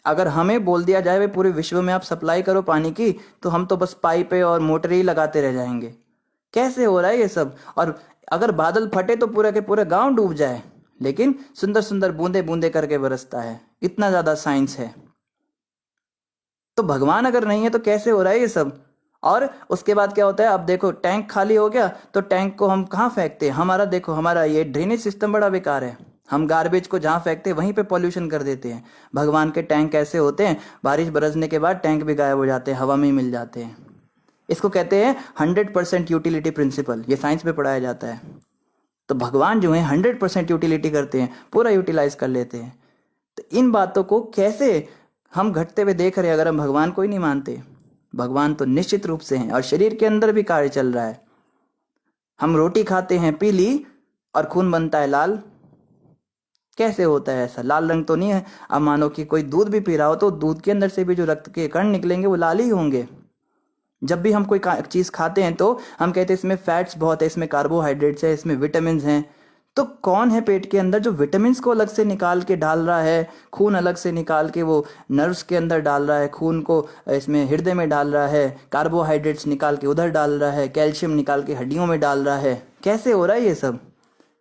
अगर हमें बोल दिया जाए पूरे विश्व में आप सप्लाई करो पानी की, तो हम तो बस पाइपें और मोटर ही लगाते रह जाएंगे। कैसे हो रहा है ये सब? और अगर बादल फटे तो पूरा के पूरा गांव डूब जाए, लेकिन सुंदर सुंदर बूंदे बूंदे करके बरसता है। इतना ज्यादा साइंस है। तो भगवान अगर नहीं है तो कैसे हो रहा है ये सब? और उसके बाद क्या होता है? अब देखो, टैंक खाली हो गया तो टैंक को हम कहाँ फेंकते हैं? हमारा देखो, हमारा ये ड्रेनेज सिस्टम बड़ा बेकार है। हम गार्बेज को जहाँ फेंकते हैं वहीं पे पॉल्यूशन कर देते हैं। भगवान के टैंक ऐसे होते हैं, बारिश बरसने के बाद टैंक भी गायब हो जाते हैं, हवा में ही मिल जाते हैं। इसको कहते हैं 100% यूटिलिटी प्रिंसिपल। ये साइंस में पढ़ाया जाता है। तो भगवान जो है 100% यूटिलिटी करते हैं, पूरा यूटिलाइज कर लेते हैं। तो इन बातों को कैसे हम घटते हुए देख रहे हैं अगर हम भगवान को ही नहीं मानते? भगवान तो निश्चित रूप से हैं, और शरीर के अंदर भी कार्य चल रहा है। हम रोटी खाते हैं पीली और खून बनता है लाल। कैसे होता है ऐसा? लाल रंग तो नहीं है। अब मानो कि कोई दूध भी पी रहा हो तो दूध के अंदर से भी जो रक्त के कण निकलेंगे वो लाल ही होंगे। जब भी हम कोई चीज खाते हैं तो हम कहते हैं इसमें फैट्स बहुत है, इसमें कार्बोहाइड्रेट्स है, इसमें विटामिन हैं। तो कौन है पेट के अंदर जो विटामिन को अलग से निकाल के डाल रहा है, खून अलग से निकाल के वो नर्व्स के अंदर डाल रहा है, खून को इसमें हृदय में डाल रहा है, कार्बोहाइड्रेट्स निकाल के उधर डाल रहा है, कैल्शियम निकाल के हड्डियों में डाल रहा है? कैसे हो रहा है ये सब?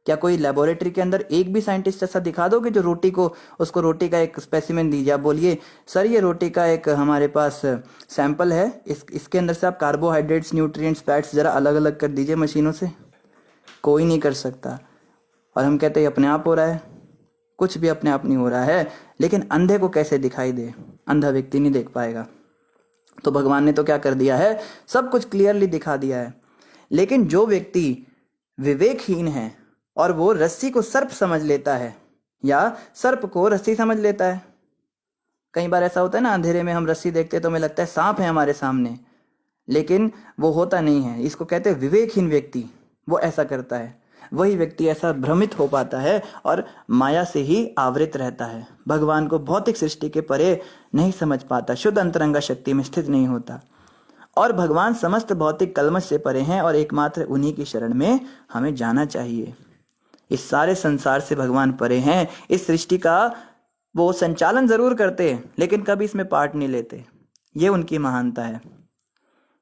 क्या कोई लेबोरेटरी के अंदर एक भी साइंटिस्ट ऐसा दिखा दोगे जो रोटी को, उसको रोटी का एक स्पेसिमेन दीजिए, आप बोलिए सर ये रोटी का एक हमारे पास सैंपल है, इसके अंदर से आप कार्बोहाइड्रेट्स, न्यूट्रिएंट्स, फैट्स जरा अलग अलग कर दीजिए मशीनों से? कोई नहीं कर सकता। और हम कहते हैं अपने आप हो रहा है। कुछ भी अपने आप नहीं हो रहा है। लेकिन अंधे को कैसे दिखाई दे? अंधा व्यक्ति नहीं देख पाएगा। तो भगवान ने तो क्या कर दिया है, सब कुछ क्लियरली दिखा दिया है। लेकिन जो व्यक्ति विवेकहीन है और वो रस्सी को सर्प समझ लेता है या सर्प को रस्सी समझ लेता है, कई बार ऐसा होता है ना, अंधेरे में हम रस्सी देखते हैं तो हमें लगता है सांप है हमारे सामने, लेकिन वो होता नहीं है। इसको कहते हैं विवेकहीन व्यक्ति। वो ऐसा करता है, वही व्यक्ति ऐसा भ्रमित हो पाता है और माया से ही आवृत रहता है। भगवान को भौतिक सृष्टि के परे नहीं समझ पाता, शुद्ध अंतरंगा शक्ति में स्थित नहीं होता। और भगवान समस्त भौतिक कल्मश से परे हैं और एकमात्र उन्हीं की शरण में हमें जाना चाहिए। इस सारे संसार से भगवान परे हैं। इस सृष्टि का वो संचालन जरूर करते हैं लेकिन कभी इसमें पार्ट नहीं लेते। ये उनकी महानता है।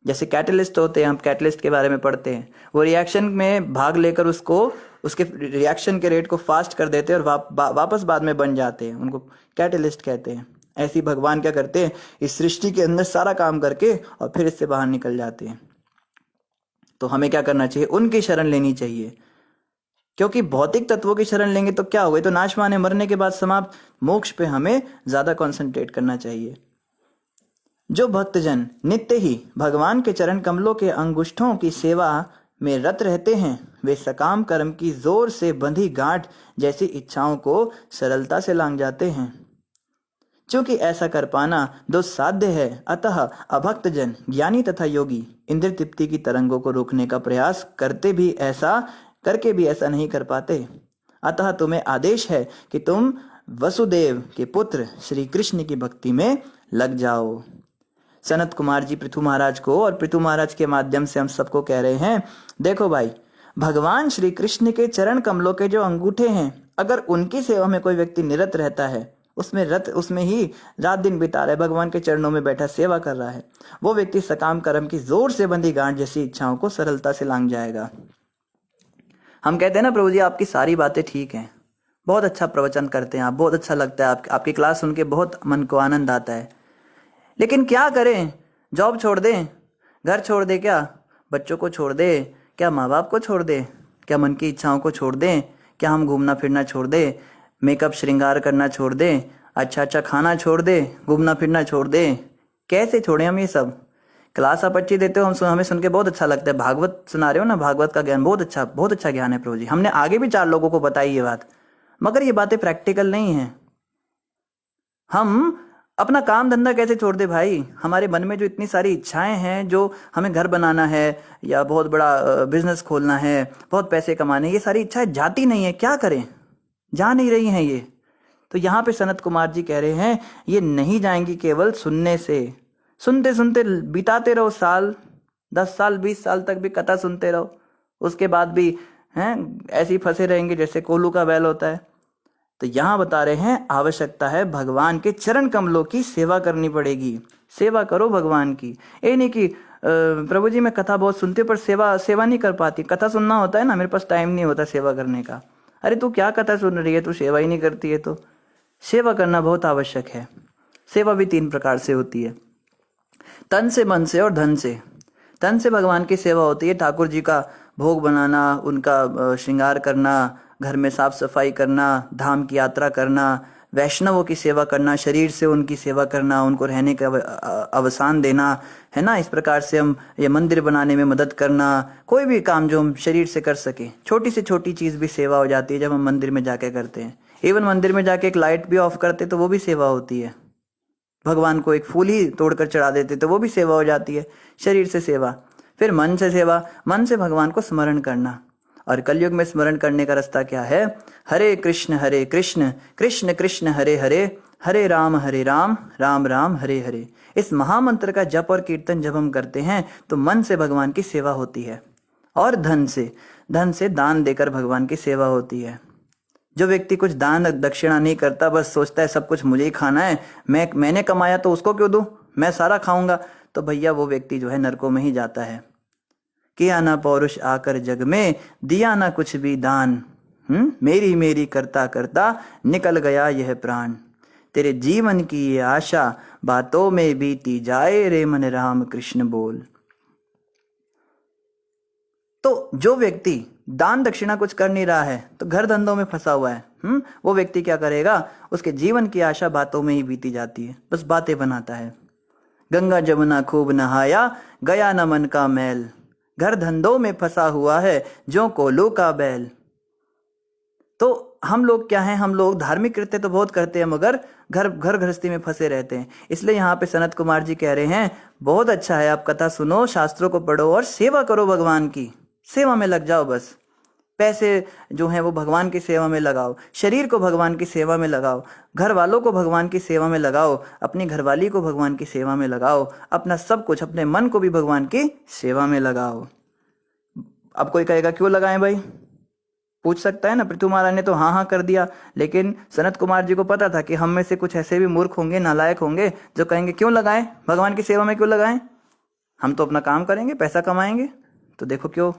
जैसे कैटलिस्ट होते हैं, हम कैटलिस्ट के बारे में पढ़ते हैं, वो रिएक्शन में भाग लेकर उसके रिएक्शन के रेट को फास्ट कर देते हैं और वापस बाद में बन जाते हैं, उनको कैटलिस्ट कहते हैं। ऐसी भगवान क्या करते हैं, इस सृष्टि के अंदर सारा काम करके और फिर इससे बाहर निकल जाते हैं। तो हमें क्या करना चाहिए, उनकी शरण लेनी चाहिए। क्योंकि भौतिक तत्वों की शरण लेंगे तो क्या होगा, तो नाशवान है, मरने के बाद समाप्त। मोक्ष पे हमें ज्यादा कंसंट्रेट करना चाहिए। जो भक्तजन नित्य ही भगवान के चरण कमलों के अंगुष्ठों की सेवा में रत रहते हैं वे सकाम कर्म की जोर से बंधी गांठ जैसी इच्छाओं को सरलता से लांघ जाते हैं। क्योंकि ऐसा कर पाना दुस्साध्य है, अतः अभक्त जन, ज्ञानी तथा योगी इंद्र तृप्ति की तरंगों को रोकने का प्रयास करके भी ऐसा नहीं कर पाते। अतः तुम्हें आदेश है कि तुम वसुदेव के पुत्र श्री कृष्ण की भक्ति में लग जाओ। सनत कुमार जी पृथु महाराज को और पृथु महाराज के माध्यम से हम सबको कह रहे हैं, देखो भाई, भगवान श्री कृष्ण के चरण कमलों के जो अंगूठे हैं, अगर उनकी सेवा में कोई व्यक्ति निरत रहता है, उसमें ही रात दिन बिता रहा है, भगवान के चरणों में बैठा सेवा कर रहा है, वो व्यक्ति सकाम कर्म की जोर से बंधी गांठ जैसी इच्छाओं को सरलता से लांघ जाएगा। हम कहते हैं ना, प्रभु जी आपकी सारी बातें ठीक हैं, बहुत अच्छा प्रवचन करते हैं आप, बहुत अच्छा लगता है, आपकी क्लास सुन के बहुत मन को आनंद आता है, लेकिन क्या करें? जॉब छोड़ दें, घर छोड़ दे, क्या बच्चों को छोड़ दे, क्या माँ बाप को छोड़ दे, क्या मन की इच्छाओं को छोड़ दें, क्या हम घूमना फिरना छोड़ दें, मेकअप श्रृंगार करना छोड़ दें, अच्छा अच्छा खाना छोड़ दे, घूमना फिरना छोड़ दे? कैसे छोड़ें हम ये सब? क्लास आप अच्छी देते हो, हमें सुन के बहुत अच्छा लगता है, भागवत सुना रहे हो ना, भागवत का ज्ञान बहुत अच्छा ज्ञान है प्रभु जी, हमने आगे भी 4 लोगों को बताई ये बात, मगर ये बातें प्रैक्टिकल नहीं है। हम अपना काम धंधा कैसे छोड़ दे भाई? हमारे मन में जो इतनी सारी इच्छाएं हैं, जो हमें घर बनाना है या बहुत बड़ा बिजनेस खोलना है, बहुत पैसे कमाने, ये सारी इच्छाएं जाती नहीं है, क्या करें? जा नहीं रही हैं ये। तो यहाँ पे सनत कुमार जी कह रहे हैं, ये नहीं जाएंगी केवल सुनने से, सुनते सुनते बिताते रहो साल, 10 साल 20 साल तक भी कथा सुनते रहो, उसके बाद भी हैं ऐसे ही फंसे रहेंगे जैसे कोल्हू का बैल होता है। तो यहाँ बता रहे हैं, आवश्यकता है भगवान के चरण कमलों की सेवा करनी पड़ेगी। सेवा करो भगवान की। ये नहीं कि प्रभु जी मैं कथा बहुत सुनती हूँ पर सेवा नहीं कर पाती। कथा सुनना होता है ना, मेरे पास टाइम नहीं होता सेवा करने का। अरे तू क्या कथा सुन रही है, तू सेवा ही नहीं करती है। तो सेवा करना बहुत आवश्यक है। सेवा भी 3 प्रकार से होती है, तन से, मन से और धन से। तन से भगवान की सेवा होती है, ठाकुर जी का भोग बनाना, उनका श्रृंगार करना, घर में साफ सफाई करना, धाम की यात्रा करना, वैष्णवों की सेवा करना, शरीर से उनकी सेवा करना, उनको रहने का अवसान देना, है ना। इस प्रकार से हम ये मंदिर बनाने में मदद करना, कोई भी काम जो हम शरीर से कर सके, छोटी से छोटी चीज़ भी सेवा हो जाती है जब हम मंदिर में जाके करते हैं। इवन मंदिर में जाके एक लाइट भी ऑफ करते तो वो भी सेवा होती है। भगवान को एक फूल ही तोड़कर चढ़ा देते तो वो भी सेवा हो जाती है। शरीर से सेवा। फिर मन से सेवा, मन से भगवान को स्मरण करना। और कलयुग में स्मरण करने का रास्ता क्या है? हरे कृष्ण कृष्ण कृष्ण हरे हरे, हरे राम राम राम हरे हरे। इस महामंत्र का जप और कीर्तन जब हम करते हैं तो मन से भगवान की सेवा होती है। और धन से दान देकर भगवान की सेवा होती है। जो व्यक्ति कुछ दान दक्षिणा नहीं करता, बस सोचता है सब कुछ मुझे ही खाना है, मैंने कमाया तो उसको क्यों दूं, मैं सारा खाऊंगा, तो भैया वो व्यक्ति जो है नरकों में ही जाता है। किया ना पौरुष आकर जग में, दिया ना कुछ भी दान, मेरी मेरी करता करता निकल गया यह प्राण। तेरे जीवन की ये आशा बातों में बीती जाए, रे मन राम कृष्ण बोल। तो जो व्यक्ति दान दक्षिणा कुछ कर नहीं रहा है, तो घर धंधों में फंसा हुआ है, वो व्यक्ति क्या करेगा? उसके जीवन की आशा बातों में ही बीती जाती है, बस बातें बनाता है। गंगा जमुना खूब नहाया, गया न मन का मैल, घर धंधों में फंसा हुआ है जो कोल्हू का बैल। तो हम लोग क्या हैं? हम लोग धार्मिक कृत्य तो बहुत करते हैं, मगर घर गृहस्थी में फंसे रहते हैं। इसलिए यहाँ पे सनत कुमार जी कह रहे हैं, बहुत अच्छा है, आप कथा सुनो, शास्त्रों को पढ़ो और सेवा करो, भगवान की सेवा में लग जाओ। बस पैसे जो हैं वो भगवान की सेवा में लगाओ, शरीर को भगवान की सेवा में लगाओ, घर वालों को भगवान की सेवा में लगाओ, अपनी घरवाली को भगवान की सेवा में लगाओ, अपना सब कुछ, अपने मन को भी भगवान की सेवा में लगाओ। अब कोई कहेगा क्यों लगाएं भाई? पूछ सकता है ना। पृथु महाराज ने तो हाँ हाँ कर दिया, लेकिन सनत कुमार जी को पता था कि हम में से कुछ ऐसे भी मूर्ख होंगे, नालायक होंगे, जो कहेंगे क्यों लगाएं, भगवान की सेवा में क्यों लगाएं, हम तो अपना काम करेंगे, पैसा कमाएंगे। तो देखो क्यों,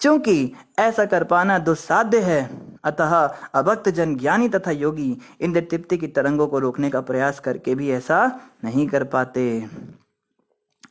क्योंकि ऐसा कर पाना दुस्साध्य है, अतः अभक्त जन, ज्ञानी तथा योगी इंद्र तृप्ति की तरंगों को रोकने का प्रयास करके भी ऐसा नहीं कर पाते।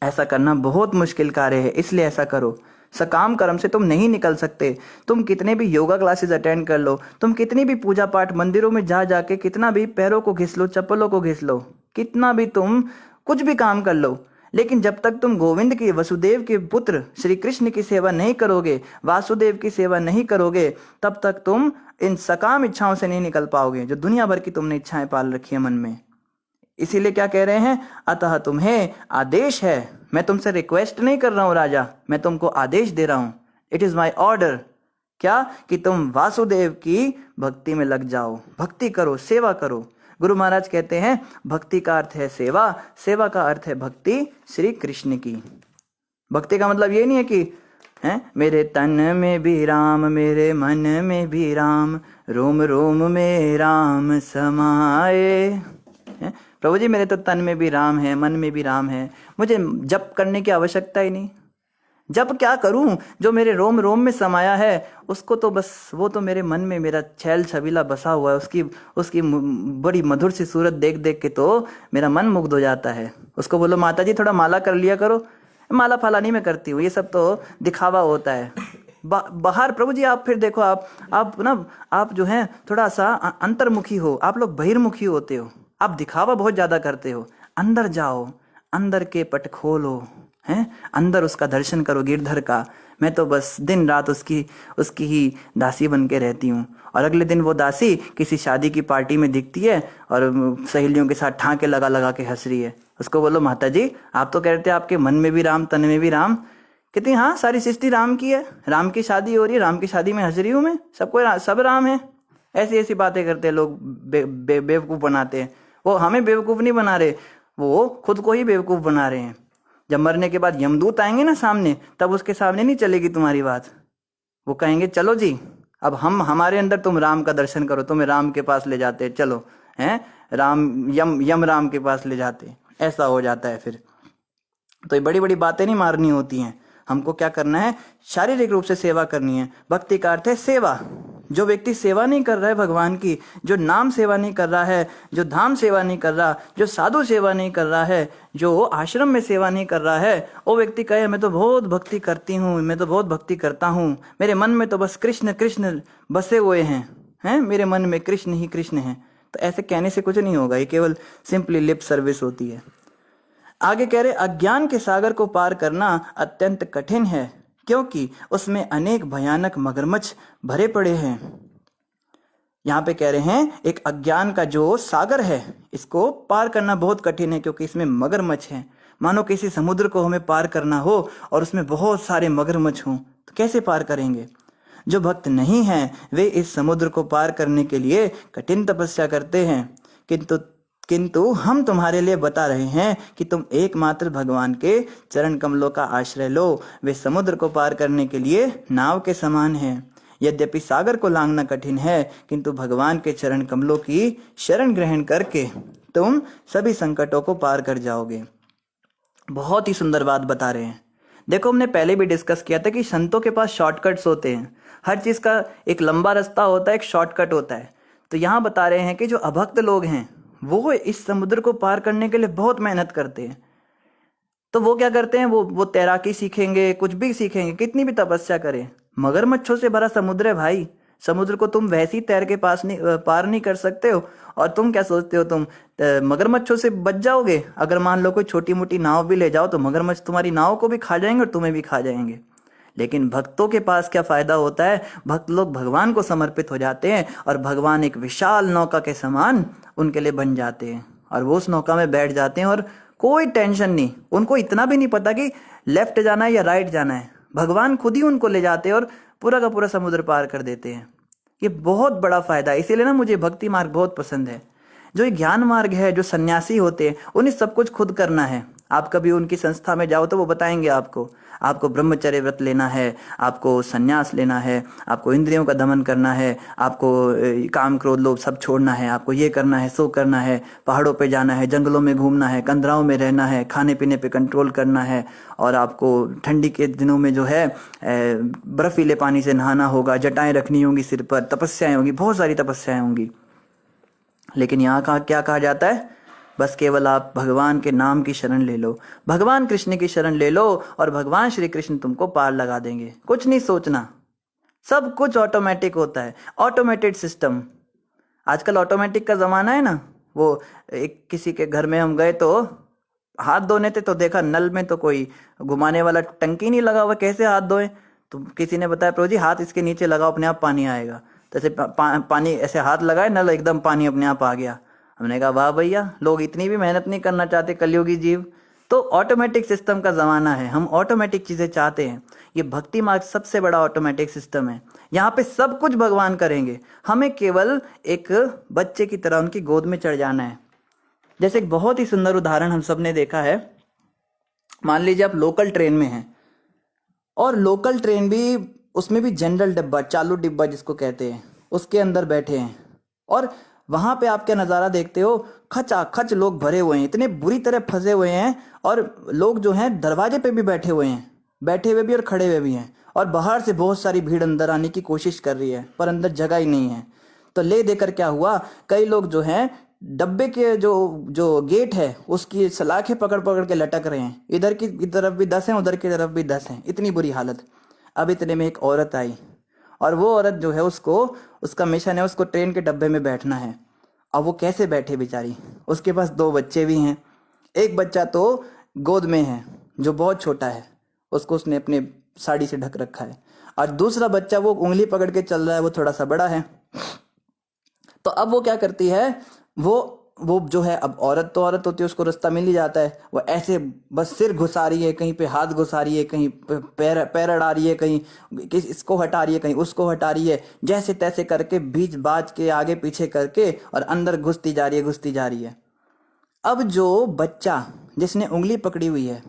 ऐसा करना बहुत मुश्किल कार्य है, इसलिए ऐसा करो। सकाम कर्म से तुम नहीं निकल सकते। तुम कितने भी योगा क्लासेस अटेंड कर लो, तुम कितनी भी पूजा पाठ मंदिरों में जा जाके कितना भी पैरों को घिस लो, चप्पलों को घिस लो, कितना भी तुम कुछ भी काम कर लो, लेकिन जब तक तुम गोविंद की, वसुदेव के पुत्र श्री कृष्ण की सेवा नहीं करोगे, वासुदेव की सेवा नहीं करोगे, तब तक तुम इन सकाम इच्छाओं से नहीं निकल पाओगे जो दुनिया भर की तुमने इच्छाएं पाल रखी है मन में। इसीलिए क्या कह रहे हैं, अतः तुम्हें आदेश है, मैं तुमसे रिक्वेस्ट नहीं कर रहा हूं राजा, मैं तुमको आदेश दे रहा हूं, इट इज माई ऑर्डर। क्या कि तुम वासुदेव की भक्ति में लग जाओ, भक्ति करो, सेवा करो। गुरु महाराज कहते हैं भक्ति का अर्थ है सेवा, सेवा का अर्थ है भक्ति श्री कृष्ण की। भक्ति का मतलब ये नहीं है कि है मेरे तन में भी राम, मेरे मन में भी राम, रोम रोम में राम समाए। प्रभु जी मेरे तो तन में भी राम है, मन में भी राम है, मुझे जप करने की आवश्यकता ही नहीं। जप क्या करूं, जो मेरे रोम रोम में समाया है उसको तो बस, वो तो मेरे मन में मेरा छैल छबीला बसा हुआ है, उसकी बड़ी मधुर सी सूरत देख देख के तो मेरा मन मुग्ध हो जाता है। उसको बोलो माता जी थोड़ा माला कर लिया करो, माला फाला नहीं मैं करती हूँ, ये सब तो दिखावा होता है। बाहर प्रभु जी आप फिर देखो, आप ना, आप जो है थोड़ा सा अंतर्मुखी हो, आप लोग बहिर्मुखी होते हो, आप दिखावा बहुत ज्यादा करते हो। अंदर जाओ, अंदर के पट खोलो, हैं अंदर उसका दर्शन करो गिरधर का। मैं तो बस दिन रात उसकी ही दासी बन के रहती हूँ। और अगले दिन वो दासी किसी शादी की पार्टी में दिखती है और सहेलियों के साथ ठाके लगा लगा के हंस रही है। उसको बोलो माता जी आप तो कहते हैं आपके मन में भी राम, तन में भी राम। कहती हाँ सारी सृष्टि राम की है, राम की शादी हो रही है, राम की शादी में हंस रही हूँ मैं, सब राम है। ऐसी ऐसी बातें करते हैं लोग, बेवकूफ़ बनाते हैं। वो हमें बेवकूफ़ नहीं बना रहे, वो खुद को ही बेवकूफ़ बना रहे हैं। जब मरने के बाद यमदूत आएंगे ना सामने, तब उसके सामने नहीं चलेगी तुम्हारी बात। वो कहेंगे चलो जी अब हमारे अंदर तुम राम का दर्शन करो, तुम्हें राम के पास ले जाते हैं, चलो हैं राम, यम राम के पास ले जाते। ऐसा हो जाता है फिर। तो ये बड़ी बड़ी बातें नहीं मारनी होती हैं, हमको क्या करना है, शारीरिक रूप से सेवा करनी है। भक्ति का अर्थ है सेवा। जो व्यक्ति सेवा नहीं कर रहा है भगवान की, जो नाम सेवा नहीं कर रहा है, जो धाम सेवा नहीं कर रहा, जो साधु सेवा नहीं कर रहा है, जो आश्रम में सेवा नहीं कर रहा है, वो व्यक्ति कहे मैं तो बहुत भक्ति करती हूँ, मैं तो बहुत भक्ति करता हूँ, मेरे मन में तो बस कृष्ण कृष्ण बसे हुए हैं मेरे मन में कृष्ण ही कृष्ण हैं। तो ऐसे कहने से कुछ नहीं होगा, ये केवल सिंपली लिप सर्विस होती है। आगे कह रहे अज्ञान के सागर को पार करना अत्यंत कठिन है, क्योंकि उसमें अनेक भयानक मगरमच्छ भरे पड़े हैं। यहाँ पे कह रहे हैं एक अज्ञान का जो सागर है इसको पार करना बहुत कठिन है, क्योंकि इसमें मगरमच्छ हैं। मानो किसी समुद्र को हमें पार करना हो और उसमें बहुत सारे मगरमच्छ हों, तो कैसे पार करेंगे। जो भक्त नहीं हैं वे इस समुद्र को पार करने के लिए कठिन तपस्या करते हैं, किंतु हम तुम्हारे लिए बता रहे हैं कि तुम एकमात्र भगवान के चरण कमलों का आश्रय लो। वे समुद्र को पार करने के लिए नाव के समान हैं। यद्यपि सागर को लांघना कठिन है, किंतु भगवान के चरण कमलों की शरण ग्रहण करके तुम सभी संकटों को पार कर जाओगे। बहुत ही सुंदर बात बता रहे हैं। देखो हमने पहले भी डिस्कस किया था कि संतों के पास शॉर्टकट्स होते हैं, हर चीज का एक लंबा रास्ता होता है, एक शॉर्टकट होता है। तो यहाँ बता रहे हैं कि जो अभक्त लोग हैं वो इस समुद्र को पार करने के लिए बहुत मेहनत करते हैं। तो वो क्या करते हैं, वो तैराकी सीखेंगे, कुछ भी सीखेंगे, कितनी भी तपस्या करें, मगरमच्छों से भरा समुद्र है भाई। समुद्र को तुम वैसे ही तैर के पार नहीं कर सकते हो। और तुम क्या सोचते हो, तुम मगरमच्छों से बच जाओगे। अगर मान लो कोई छोटी मोटी नाव भी ले जाओ तो मगरमच्छ तुम्हारी नाव को भी खा जाएंगे और तुम्हें भी खा जाएंगे। लेकिन भक्तों के पास क्या फायदा होता है, भक्त लोग भगवान को समर्पित हो जाते हैं और भगवान एक विशाल नौका के समान उनके लिए बन जाते हैं और वो उस नौका में बैठ जाते हैं और कोई टेंशन नहीं। उनको इतना भी नहीं पता कि लेफ्ट जाना है या राइट जाना है, भगवान खुद ही उनको ले जाते हैं और पूरा का पूरा समुद्र पार कर देते हैं। ये बहुत बड़ा फायदा है। इसीलिए ना मुझे भक्ति मार्ग बहुत पसंद है। जो ज्ञान मार्ग है, जो सन्यासी होते हैं, उन्हें सब कुछ खुद करना है। आप कभी उनकी संस्था में जाओ तो वो बताएंगे आपको ब्रह्मचर्य व्रत लेना है, आपको सन्यास लेना है, आपको इंद्रियों का दमन करना है, आपको काम क्रोध लोभ सब छोड़ना है, आपको ये करना है, सो करना है, पहाड़ों पे जाना है, जंगलों में घूमना है, कंदराओं में रहना है, खाने पीने पे कंट्रोल करना है, और आपको ठंडी के दिनों में जो है बर्फीले पानी से नहाना होगा, जटाएं रखनी होंगी सिर पर, तपस्याएं होंगी, बहुत सारी तपस्याएं होंगी। लेकिन यहाँ क्या कहा जाता है, बस केवल आप भगवान के नाम की शरण ले लो, भगवान कृष्ण की शरण ले लो और भगवान श्री कृष्ण तुमको पार लगा देंगे। कुछ नहीं सोचना, सब कुछ ऑटोमेटिक होता है, ऑटोमेटेड सिस्टम। आजकल ऑटोमेटिक का ज़माना है ना। वो एक किसी के घर में हम गए तो हाथ धोने थे तो देखा नल में तो कोई घुमाने वाला टंकी नहीं लगा हुआ, कैसे हाथ धोए? तो किसी ने बताया प्रभु जी हाथ इसके नीचे लगाओ अपने आप पानी आएगा। तो ऐसे पानी ऐसे हाथ लगाए नल एकदम पानी अपने आप आ गया। हमने कहा वाह भैया, लोग इतनी भी मेहनत नहीं करना चाहते कलयुगी जीव। तो ऑटोमेटिक सिस्टम का ज़माना है, हम ऑटोमेटिक चीज़ें चाहते हैं। ये भक्ति मार्ग सबसे बड़ा ऑटोमेटिक सिस्टम है। यहाँ पे सब कुछ भगवान करेंगे, हमें केवल एक बच्चे की तरह उनकी गोद में चढ़ जाना है। जैसे एक बहुत ही सुंदर उदाहरण हम सब ने देखा है, मान लीजिए आप लोकल ट्रेन में हैं और लोकल ट्रेन भी, उसमें भी जनरल डिब्बा, चालू डिब्बा जिसको कहते हैं, उसके अंदर बैठे हैं और वहां पे आप क्या नज़ारा देखते हो, खचाखच लोग भरे हुए हैं, इतने बुरी तरह फंसे हुए हैं और लोग जो हैं दरवाजे पे भी बैठे हुए हैं, बैठे हुए भी और खड़े हुए भी हैं, और बाहर से बहुत सारी भीड़ अंदर आने की कोशिश कर रही है पर अंदर जगह ही नहीं है। तो ले देकर क्या हुआ, कई लोग जो हैं डब्बे के जो जो गेट है उसकी सलाखें पकड़ पकड़ के लटक रहे हैं, इधर की तरफ भी 10 हैं, उधर की तरफ भी 10 हैं, इतनी बुरी हालत। अब इतने में एक औरत आई और वो औरत जो है उसको, उसका मिशन है उसको ट्रेन के डब्बे में बैठना है। अब वो कैसे बैठे बेचारी, उसके पास 2 बच्चे भी हैं, एक बच्चा तो गोद में है जो बहुत छोटा है, उसको उसने अपने साड़ी से ढक रखा है, और दूसरा बच्चा वो उंगली पकड़ के चल रहा है, वो थोड़ा सा बड़ा है। तो अब वो क्या करती है, वो जो है, अब औरत तो औरत होती है, उसको रास्ता मिल ही जाता है, वो ऐसे बस सिर घुसा रही है, कहीं पे हाथ घुसा रही है, कहीं पैर पैर अड़ा रही है, कहीं इसको हटा रही है, कहीं उसको हटा रही है, जैसे तैसे करके बीच बाज के आगे पीछे करके और अंदर घुसती जा रही है, घुसती जा रही है। अब जो बच्चा जिसने उंगली पकड़ी हुई है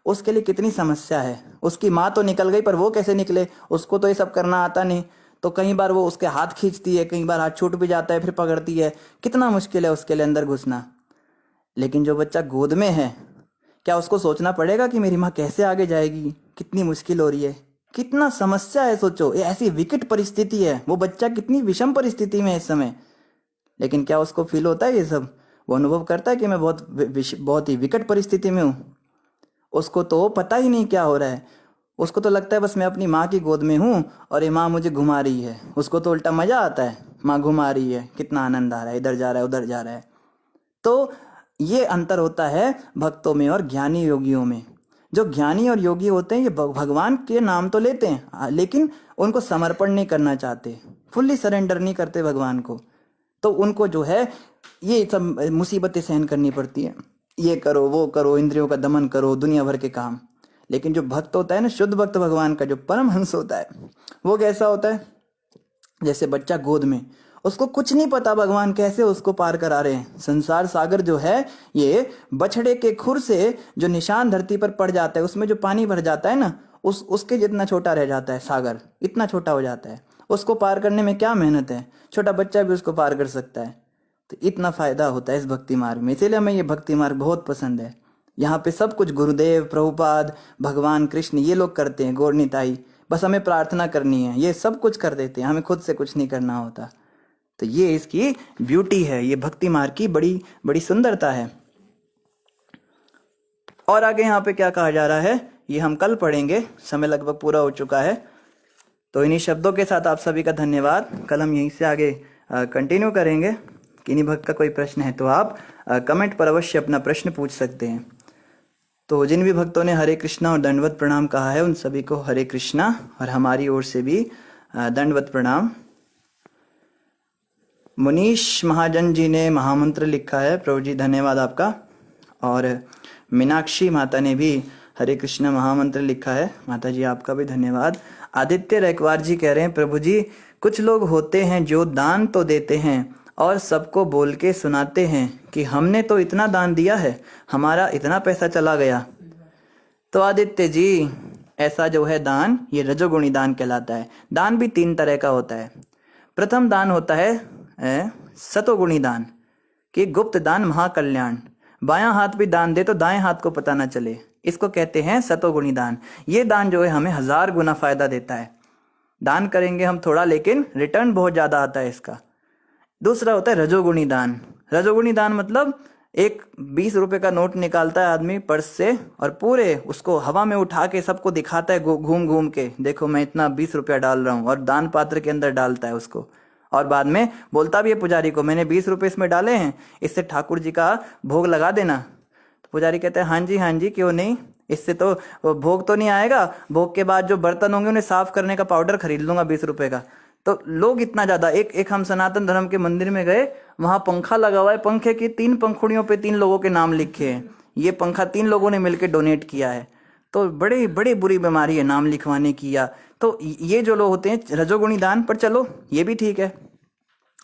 उसके लिए कितनी समस्या है, उसकी माँ तो निकल गई पर वो कैसे निकले, उसको तो ये सब करना आता नहीं, तो कई बार वो उसके हाथ खींचती है, कई बार हाथ छूट भी जाता है, फिर पकड़ती है, कितना मुश्किल है उसके लिए अंदर घुसना। लेकिन जो बच्चा गोद में है, क्या उसको सोचना पड़ेगा कि मेरी माँ कैसे आगे जाएगी, कितनी मुश्किल हो रही है, कितना समस्या है, सोचो, ये ऐसी विकट परिस्थिति है, वो बच्चा कितनी विषम परिस्थिति में है इस समय। लेकिन क्या उसको फील होता है ये सब, वो अनुभव करता है कि मैं बहुत ही विकट परिस्थिति में हूँ? उसको तो पता ही नहीं क्या हो रहा है, उसको तो लगता है बस मैं अपनी माँ की गोद में हूँ और ये माँ मुझे घुमा रही है, उसको तो उल्टा मजा आता है, माँ घुमा रही है, कितना आनंद आ रहा है, इधर जा रहा है उधर जा रहा है। तो ये अंतर होता है भक्तों में और ज्ञानी योगियों में। जो ज्ञानी और योगी होते हैं ये भगवान के नाम तो लेते हैं लेकिन उनको समर्पण नहीं करना चाहते, फुल्ली सरेंडर नहीं करते भगवान को, तो उनको जो है ये सब मुसीबतें सहन करनी पड़ती हैं, ये करो वो करो, इंद्रियों का दमन करो, दुनिया भर के काम। लेकिन जो भक्त होता है ना, शुद्ध भक्त भगवान का, जो परमहंस होता है, वो कैसा होता है, जैसे बच्चा गोद में, उसको कुछ नहीं पता भगवान कैसे उसको पार करा रहे हैं। संसार सागर जो है ये बछड़े के खुर से जो निशान धरती पर पड़ जाता है, उसमें जो पानी भर जाता है ना, उसके जितना छोटा रह जाता है सागर, इतना छोटा हो जाता है, उसको पार करने में क्या मेहनत है, छोटा बच्चा भी उसको पार कर सकता है। तो इतना फायदा होता है इस भक्ति मार्ग में, इसीलिए हमें ये भक्ति मार्ग बहुत पसंद है। यहाँ पे सब कुछ गुरुदेव, प्रभुपाद, भगवान कृष्ण ये लोग करते हैं, गौर निताई, बस हमें प्रार्थना करनी है, ये सब कुछ कर देते हैं, हमें खुद से कुछ नहीं करना होता। तो ये इसकी ब्यूटी है, ये भक्ति मार्ग की बड़ी बड़ी सुंदरता है। और आगे यहाँ पे क्या कहा जा रहा है ये हम कल पढ़ेंगे, समय लगभग पूरा हो चुका है। तो इन्हीं शब्दों के साथ आप सभी का धन्यवाद। कल हम यहीं से आगे कंटिन्यू करेंगे। किन्हीं भक्त का कोई प्रश्न है तो आप कमेंट पर अवश्य अपना प्रश्न पूछ सकते हैं। तो जिन भी भक्तों ने हरे कृष्णा और दंडवत प्रणाम कहा है उन सभी को हरे कृष्णा और हमारी ओर से भी दंडवत प्रणाम। मुनीश महाजन जी ने महामंत्र लिखा है, प्रभु जी धन्यवाद आपका। और मीनाक्षी माता ने भी हरे कृष्णा महामंत्र लिखा है, माता जी आपका भी धन्यवाद। आदित्य रैकवार जी कह रहे हैं, प्रभु जी कुछ लोग होते हैं जो दान तो देते हैं और सबको बोल के सुनाते हैं कि हमने तो इतना दान दिया है, हमारा इतना पैसा चला गया। तो आदित्य जी ऐसा जो है दान, ये रजोगुणी दान कहलाता है। दान भी 3 तरह का होता है। प्रथम दान होता है सतोगुणी दान, कि गुप्त दान महाकल्याण, बायां हाथ भी दान दे तो दाएं हाथ को पता ना चले, इसको कहते हैं सतोगुणी दान। ये दान जो है हमें 1000 गुना फायदा देता है। दान करेंगे हम थोड़ा लेकिन रिटर्न बहुत ज्यादा आता है इसका। दूसरा होता है रजोगुणी दान। रजोगुणी दान मतलब एक 20 रुपए का नोट निकालता है आदमी पर्स से और पूरे उसको हवा में उठा के सबको दिखाता है घूम घूम के, देखो मैं इतना 20 रुपया डाल रहा हूँ, और दान पात्र के अंदर डालता है उसको, और बाद में बोलता भी है पुजारी को, मैंने 20 रुपए इसमें डाले हैं, इससे ठाकुर जी का भोग लगा देना। तो पुजारी कहते हैं हाँ जी क्यों नहीं, इससे तो वो भोग तो नहीं आएगा, भोग के बाद जो बर्तन होंगे उन्हें साफ करने का पाउडर खरीद लूंगा 20 रुपए का। तो लोग इतना ज्यादा, एक एक हम सनातन धर्म के मंदिर में गए, वहां पंखा लगा हुआ है, पंखे की 3 पंखुड़ियों पे 3 लोगों के नाम लिखे हैं, ये पंखा 3 लोगों ने मिलकर डोनेट किया है। तो बड़ी बड़ी बुरी बीमारी है नाम लिखवाने की। या तो ये जो लोग होते हैं रजोगुणी दान, पर चलो ये भी ठीक है,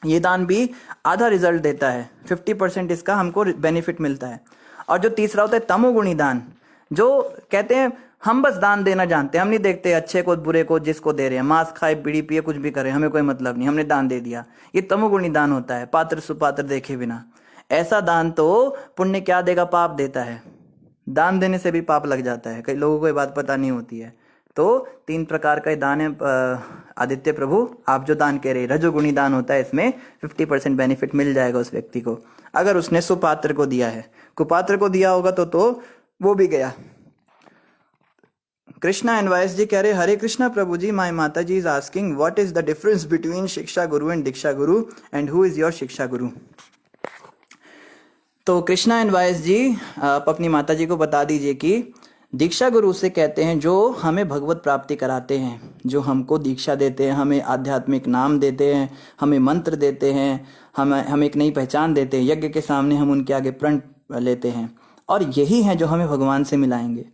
ये दान भी आधा रिजल्ट देता है, 50% इसका हमको बेनिफिट मिलता है। और जो तीसरा होता है तमोगुणी दान, जो कहते हैं हम बस दान देना जानते हैं, हम नहीं देखते अच्छे को बुरे को, जिसको दे रहे हैं, मांस खाए बीड़ी पिए कुछ भी करे, हमें कोई मतलब नहीं, हमने दान दे दिया, ये तमोगुणी दान होता है, पात्र सुपात्र देखे बिना। ऐसा दान तो पुण्य क्या देगा, पाप देता है, दान देने से भी पाप लग जाता है, कई लोगों को ये बात पता नहीं होती है। तो 3 प्रकार का दान है आदित्य प्रभु, आप जो दान कह रहे हैं रजोगुणी दान होता है, इसमें 50% बेनिफिट मिल जाएगा उस व्यक्ति को, अगर उसने सुपात्र को दिया है। कुपात्र को दिया होगा तो वो भी गया। कृष्णा एनवाइस जी कह रहे हरे कृष्णा प्रभु ji, my Mata ji is asking what is the difference between shiksha guru and Diksha Guru and who is your शिक्षा गुरु। तो कृष्णा एनवाइस जी आप अपनी माता जी को बता दीजिए कि दीक्षा गुरु से कहते हैं जो हमें भगवत प्राप्ति कराते हैं, जो हमको दीक्षा देते हैं, हमें आध्यात्मिक नाम देते हैं, हमें मंत्र देते हैं, हमें एक नई पहचान देते हैं, यज्ञ के सामने हम उनके आगे प्रण लेते हैं, और यही हैं जो हमें भगवान से मिलाएंगे।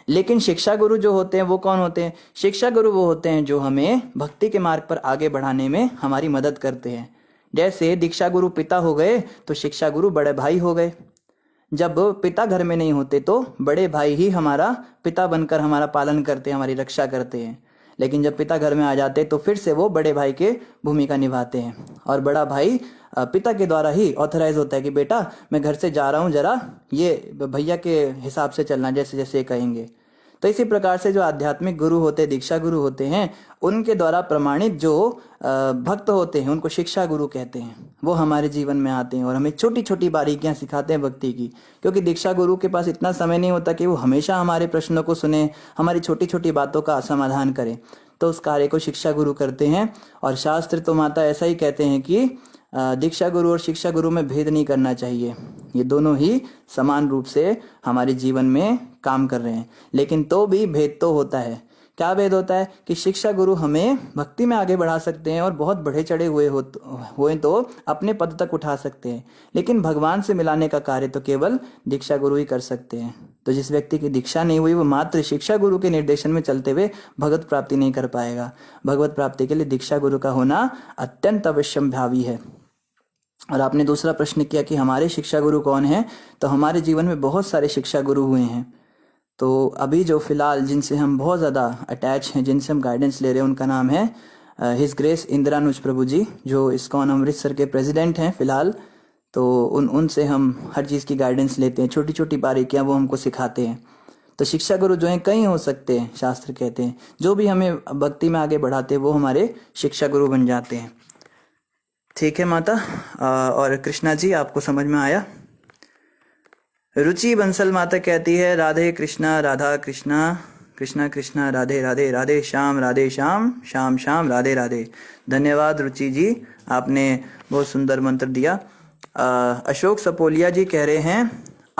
लेकिन शिक्षा गुरु जो होते हैं वो कौन होते हैं? शिक्षा गुरु वो होते हैं जो हमें भक्ति के मार्ग पर आगे बढ़ाने में हमारी मदद करते हैं। जैसे दीक्षा गुरु पिता हो गए तो शिक्षा गुरु बड़े भाई हो गए। जब पिता घर में नहीं होते तो बड़े भाई ही हमारा पिता बनकर हमारा पालन करते हैं, हमारी रक्षा करते हैं। लेकिन जब पिता घर में आ जाते तो फिर से वो बड़े भाई के भूमिका निभाते हैं, और बड़ा भाई पिता के द्वारा ही ऑथराइज होता है कि बेटा मैं घर से जा रहा हूँ, जरा ये भैया के हिसाब से चलना, जैसे जैसे कहेंगे। तो इसी प्रकार से जो आध्यात्मिक गुरु होते हैं, दीक्षा गुरु होते हैं, उनके द्वारा प्रमाणित जो भक्त होते हैं उनको शिक्षा गुरु कहते हैं। वो हमारे जीवन में आते हैं और हमें छोटी छोटी बारीकियां सिखाते हैं भक्ति की, क्योंकि दीक्षा गुरु के पास इतना समय नहीं होता कि वो हमेशा हमारे प्रश्नों को सुने, हमारी छोटी छोटी बातों का समाधान करें। तो उस कार्य को शिक्षा गुरु करते हैं। और शास्त्र तो माता ऐसा ही कहते हैं कि दीक्षा गुरु और शिक्षा गुरु में भेद नहीं करना चाहिए, ये दोनों ही समान रूप से हमारे जीवन में काम कर रहे हैं। लेकिन तो भी भेद तो होता है। क्या भेद होता है कि शिक्षा गुरु हमें भक्ति में आगे बढ़ा सकते हैं और बहुत बढ़े चढ़े हुए तो अपने पद तक उठा सकते हैं, लेकिन भगवान से मिलाने का कार्य तो केवल दीक्षा गुरु ही कर सकते हैं। तो जिस व्यक्ति की दीक्षा नहीं हुई वो मात्र शिक्षा गुरु के निर्देशन में चलते हुए भगवत प्राप्ति नहीं कर पाएगा। भगवत प्राप्ति के लिए दीक्षा गुरु का होना अत्यंत अवश्यंभावी है। और आपने दूसरा प्रश्न किया कि हमारे शिक्षा गुरु कौन है, तो हमारे जीवन में बहुत सारे शिक्षा गुरु हुए हैं। तो अभी जो फिलहाल जिनसे हम बहुत ज़्यादा अटैच हैं, जिनसे हम गाइडेंस ले रहे हैं, उनका नाम है हिज ग्रेस इंदिरानुज प्रभु जी, जो इस्कॉन अमृतसर के प्रेसिडेंट हैं फिलहाल। तो उनसे हम हर चीज़ की गाइडेंस लेते हैं, छोटी छोटी बारीकियाँ वो हमको सिखाते हैं। तो शिक्षा गुरु जो हैं कई हो सकते हैं, शास्त्र कहते हैं जो भी हमें भक्ति में आगे बढ़ाते हैं वो हमारे शिक्षा गुरु बन जाते हैं। ठीक है माता। और कृष्णा जी आपको समझ में आया? रुचि बंसल माता कहती है राधे कृष्णा राधा कृष्णा कृष्णा कृष्णा राधे राधे, राधे श्याम श्याम श्याम राधे राधे। धन्यवाद रुचि जी, आपने बहुत सुंदर मंत्र दिया। अशोक सपोलिया जी कह रहे हैं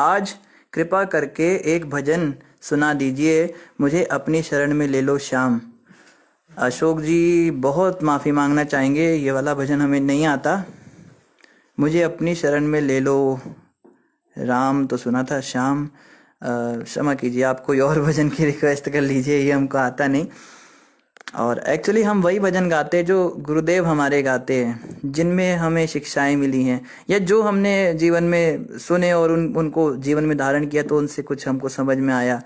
आज कृपा करके एक भजन सुना दीजिए, मुझे अपनी शरण में ले लो श्याम। अशोक जी बहुत माफ़ी मांगना चाहेंगे, ये वाला भजन हमें नहीं आता। मुझे अपनी शरण में ले लो राम तो सुना था, श्याम क्षमा कीजिए, आप कोई और भजन की रिक्वेस्ट कर लीजिए, ये हमको आता नहीं। और एक्चुअली हम वही भजन गाते हैं जो गुरुदेव हमारे गाते हैं, जिनमें हमें शिक्षाएं मिली हैं या जो हमने जीवन में सुने और उनको जीवन में धारण किया तो उनसे कुछ हमको समझ में आया।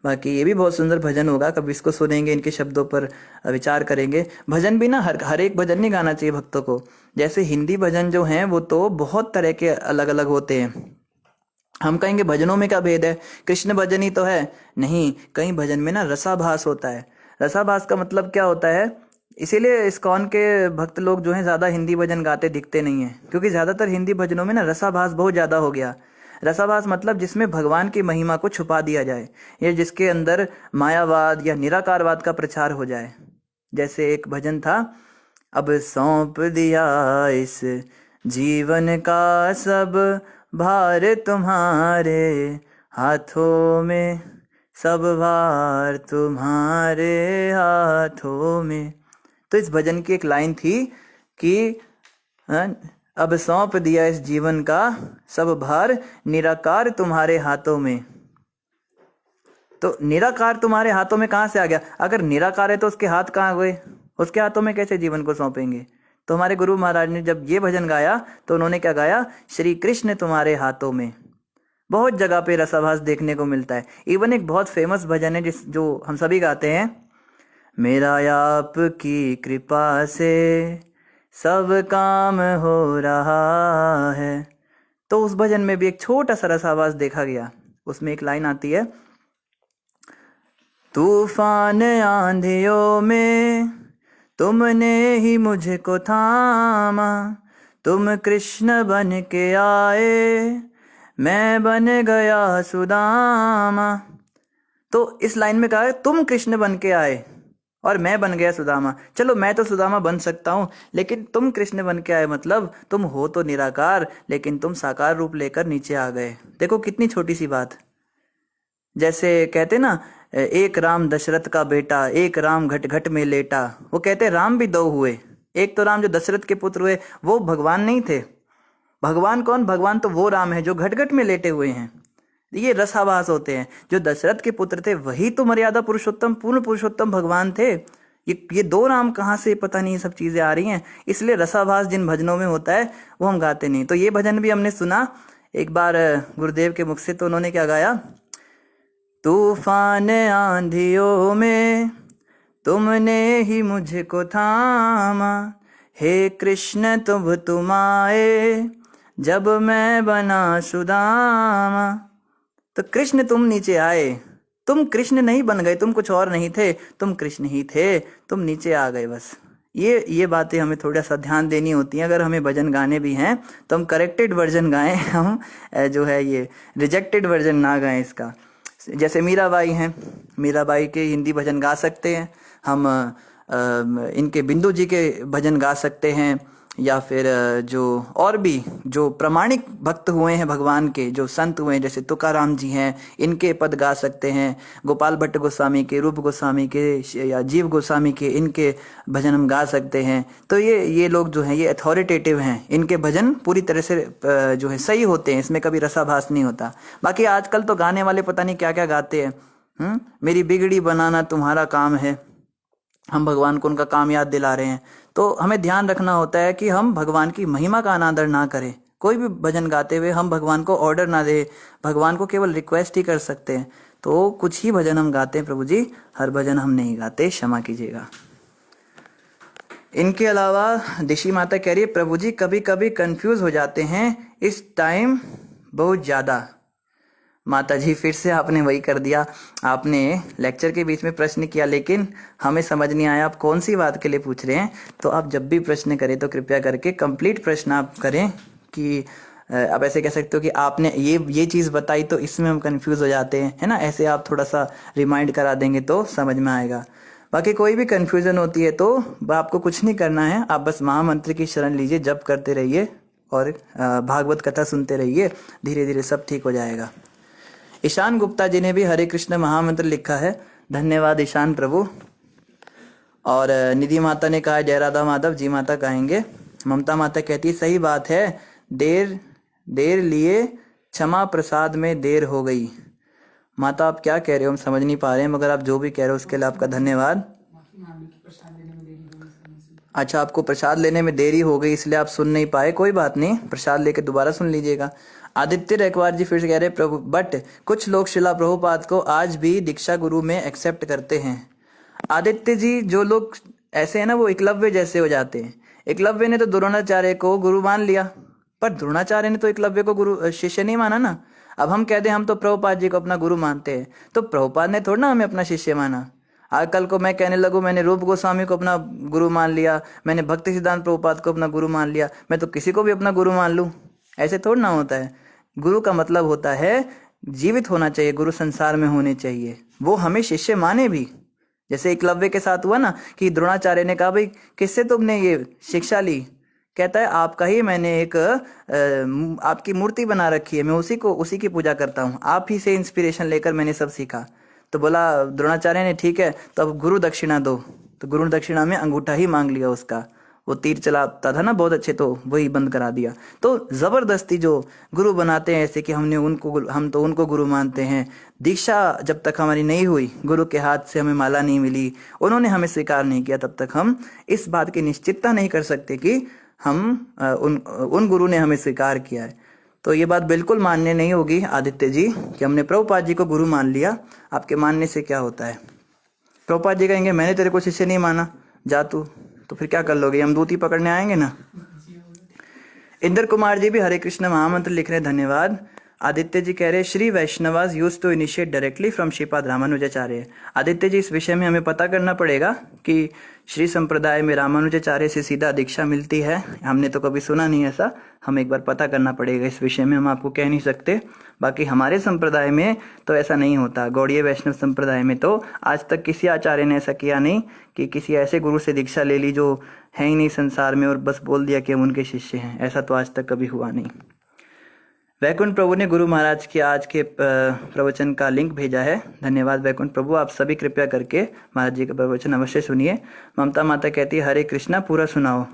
बाकी ये भी बहुत सुंदर भजन होगा, कभी इसको सुनेंगे, इनके शब्दों पर विचार करेंगे। भजन भी ना हर एक भजन नहीं गाना चाहिए भक्तों को। जैसे हिंदी भजन जो हैं वो तो बहुत तरह के अलग अलग होते हैं। हम कहेंगे भजनों में क्या भेद है, कृष्ण भजन ही तो है, नहीं, कई भजन में ना रसाभास होता है। रसाभास का मतलब क्या होता है, इसीलिए इस्कॉन के भक्त लोग जो हैं ज़्यादा हिंदी भजन गाते दिखते नहीं हैं, क्योंकि ज़्यादातर हिंदी भजनों में ना रसाभास बहुत ज़्यादा हो गया। रसाभास मतलब जिसमें भगवान की महिमा को छुपा दिया जाए, या जिसके अंदर मायावाद या निराकारवाद का प्रचार हो जाए। जैसे एक भजन था, अब सौंप दिया इस जीवन का सब भार तुम्हारे हाथों में, सब भार तुम्हारे हाथों में। तो इस भजन की एक लाइन थी कि अब सौंप दिया इस जीवन का सब भार, निराकार तुम्हारे हाथों में। तो निराकार तुम्हारे हाथों में कहाँ से आ गया? अगर निराकार है तो उसके हाथ कहाँ गए? उसके हाथों में कैसे जीवन को सौंपेंगे? तो हमारे गुरु महाराज ने जब ये भजन गाया तो उन्होंने क्या गाया? श्री कृष्ण तुम्हारे हाथों में। बहुत जगह पे रसाभास देखने को मिलता है। इवन एक बहुत फेमस भजन है जो हम सभी गाते हैं, मेरा आपकी कृपा से सब काम हो रहा है। तो उस भजन में भी एक छोटा सा रसाभास देखा गया। उसमें एक लाइन आती है, तूफान आंधियों में तुमने ही मुझको थामा, तुम कृष्ण बन के आए, मैं बन गया सुदामा। तो इस लाइन में कहा है तुम कृष्ण बन के आए और मैं बन गया सुदामा। चलो मैं तो सुदामा बन सकता हूँ, लेकिन तुम कृष्ण बन के आए मतलब तुम हो तो निराकार, लेकिन तुम साकार रूप लेकर नीचे आ गए। देखो कितनी छोटी सी बात। जैसे कहते ना, एक राम दशरथ का बेटा, एक राम घट घट में लेटा। वो कहते राम भी दो हुए। एक तो राम जो दशरथ के पुत्र हुए वो भगवान नहीं थे। भगवान कौन? भगवान तो वो राम है जो घट घट में लेटे हुए हैं। ये रसाभास होते हैं। जो दशरथ के पुत्र थे वही तो मर्यादा पुरुषोत्तम, पूर्ण पुरुषोत्तम भगवान थे। ये दो राम कहाँ से पता नहीं सब चीजें आ रही हैं। इसलिए रसाभास जिन भजनों में होता है वो हम गाते नहीं। तो ये भजन भी हमने सुना एक बार गुरुदेव के मुख से। तो उन्होंने क्या गाया? तूफान आंधियों में तुमने ही मुझको थामा, हे कृष्ण तुम आए, जब मैं बना सुदामा। तो कृष्ण तुम नीचे आए। तुम कृष्ण नहीं बन गए, तुम कुछ और नहीं थे, तुम कृष्ण ही थे, तुम नीचे आ गए। बस ये बातें हमें थोड़ा सा ध्यान देनी होती हैं। अगर हमें भजन गाने भी हैं तो हम करेक्टेड वर्जन गाएं, हम जो है ये रिजेक्टेड वर्जन ना गाएं इसका। जैसे मीराबाई हैं, मीराबाई के हिंदी भजन गा सकते हैं हम, इनके बिंदु जी के भजन गा सकते हैं, या फिर जो और भी जो प्रमाणिक भक्त हुए हैं भगवान के, जो संत हुए हैं जैसे तुकाराम जी हैं, इनके पद गा सकते हैं। गोपाल भट्ट गोस्वामी के, रूप गोस्वामी के या जीव गोस्वामी के, इनके भजन हम गा सकते हैं। तो ये लोग जो हैं ये अथॉरिटेटिव हैं। इनके भजन पूरी तरह से जो है सही होते हैं, इसमें कभी रसाभास नहीं होता। बाकी आजकल तो गाने वाले पता नहीं क्या क्या गाते हैं। मेरी बिगड़ी बनाना तुम्हारा काम है, हम भगवान को उनका काम याद दिला रहे हैं। तो हमें ध्यान रखना होता है कि हम भगवान की महिमा का अनादर ना करें। कोई भी भजन गाते हुए हम भगवान को ऑर्डर ना दे, भगवान को केवल रिक्वेस्ट ही कर सकते हैं। तो कुछ ही भजन हम गाते हैं प्रभु जी, हर भजन हम नहीं गाते, क्षमा कीजिएगा। इनके अलावा दिशी माता कह रही है, प्रभु जी कभी कभी कंफ्यूज हो जाते हैं इस टाइम बहुत ज़्यादा। माता जी फिर से आपने वही कर दिया। आपने लेक्चर के बीच में प्रश्न किया, लेकिन हमें समझ नहीं आया आप कौन सी बात के लिए पूछ रहे हैं। तो आप जब भी प्रश्न करें तो कृपया करके कंप्लीट प्रश्न आप करें। कि आप ऐसे कह सकते हो कि आपने ये चीज़ बताई तो इसमें हम कंफ्यूज हो जाते हैं, है ना। ऐसे आप थोड़ा सा रिमाइंड करा देंगे तो समझ में आएगा। बाकी कोई भी कन्फ्यूज़न होती है तो आपको कुछ नहीं करना है, आप बस महामंत्र की शरण लीजिए, जप करते रहिए और भागवत कथा सुनते रहिए, धीरे धीरे सब ठीक हो जाएगा। ईशान गुप्ता जी ने भी हरे कृष्ण महामंत्र लिखा है, धन्यवाद ईशान प्रभु। और निधि माता ने कहा जय राधा माधव, जी माता कहेंगे। ममता माता कहती है सही बात है, देर लिए क्षमा, प्रसाद में देर हो गई। माता आप क्या कह रहे हो हम समझ नहीं पा रहे हैं, मगर आप जो भी कह रहे हो उसके लिए आपका धन्यवाद। अच्छा, आपको प्रसाद लेने में देरी हो गई इसलिए आप सुन नहीं पाए, कोई बात नहीं, प्रसाद लेके दोबारा सुन लीजिएगा। आदित्य रैकवार जी फिर से कह रहे प्रभु, बट कुछ लोग शिला प्रभुपाद को आज भी दीक्षा गुरु में एक्सेप्ट करते हैं। आदित्य जी, जो लोग ऐसे हैं ना वो एकलव्य जैसे हो जाते हैं। एकलव्य ने तो द्रोणाचार्य को गुरु मान लिया, पर द्रोणाचार्य ने तो एकलव्य को गुरु शिष्य नहीं माना ना। अब हम कहते हैं हम तो प्रभुपाद जी को अपना गुरु मानते हैं, तो प्रभुपाद ने थोड़ा ना हमें अपना शिष्य माना। आज कल को मैं कहने लगूं मैंने रूप गोस्वामी को अपना गुरु मान लिया, मैंने भक्ति सिद्धांत प्रभुपाद को अपना गुरु मान लिया, मैं तो किसी को भी अपना गुरु मान लूं, ऐसे थोड़ा ना होता है। गुरु का मतलब होता है जीवित होना चाहिए, गुरु संसार में होने चाहिए, वो हमें शिष्य माने भी। जैसे एकलव्य के साथ हुआ ना कि द्रोणाचार्य ने कहा भाई किससे तुमने ये शिक्षा ली, कहता है आपका ही मैंने एक आपकी मूर्ति बना रखी है, मैं उसी की पूजा करता हूँ, आप ही से इंस्पिरेशन लेकर मैंने सब सीखा। तो बोला द्रोणाचार्य ने ठीक है तो अब गुरु दक्षिणा दो। तो गुरु दक्षिणा में अंगूठा ही मांग लिया उसका। वो तीर चलाता था ना बहुत अच्छे, तो वही बंद करा दिया। तो जबरदस्ती जो गुरु बनाते हैं ऐसे कि हम तो उनको गुरु मानते हैं। दीक्षा जब तक हमारी नहीं हुई, गुरु के हाथ से हमें माला नहीं मिली, उन्होंने हमें स्वीकार नहीं किया, तब तक हम इस बात की निश्चितता नहीं कर सकते कि उन गुरु ने हमें स्वीकार किया है। तो ये बात बिल्कुल मानने नहीं होगी आदित्य जी कि हमने प्रभुपाद जी को गुरु मान लिया, आपके मानने से क्या होता है। प्रभुपाद जी कहेंगे मैंने तेरे को शिष्य नहीं माना, जा तू, तो फिर क्या कर लोगे, यमदूती पकड़ने आएंगे ना। इंद्र कुमार जी भी हरे कृष्ण महामंत्र लिख रहे हैं, धन्यवाद। आदित्य जी कह रहे Shri Vaishnavas used to initiate directly from Sripada Ramanujacharya. Aditya ji इस विषय में हमें पता करना पड़ेगा कि श्री संप्रदाय में रामानुजाचार्य से सीधा दीक्षा मिलती है, हमने तो कभी सुना नहीं ऐसा, हम एक बार पता करना पड़ेगा इस विषय में, हम आपको कह नहीं सकते। बाकी हमारे संप्रदाय में तो ऐसा नहीं होता, गौड़ीय वैष्णव संप्रदाय में तो आज तक किसी आचार्य ने ऐसा किया नहीं कि किसी ऐसे गुरु से दीक्षा ले ली जो है ही नहीं संसार में और बस बोल दिया कि हम उनके शिष्य हैं, ऐसा तो आज तक कभी हुआ नहीं। वैकुंठ प्रभु ने गुरु महाराज के आज के प्रवचन का लिंक भेजा है, धन्यवाद वैकुंठ प्रभु। आप सभी कृपया करके महाराज जी का प्रवचन अवश्य सुनिए। ममता माता कहती है हरे कृष्णा पूरा सुनाओ।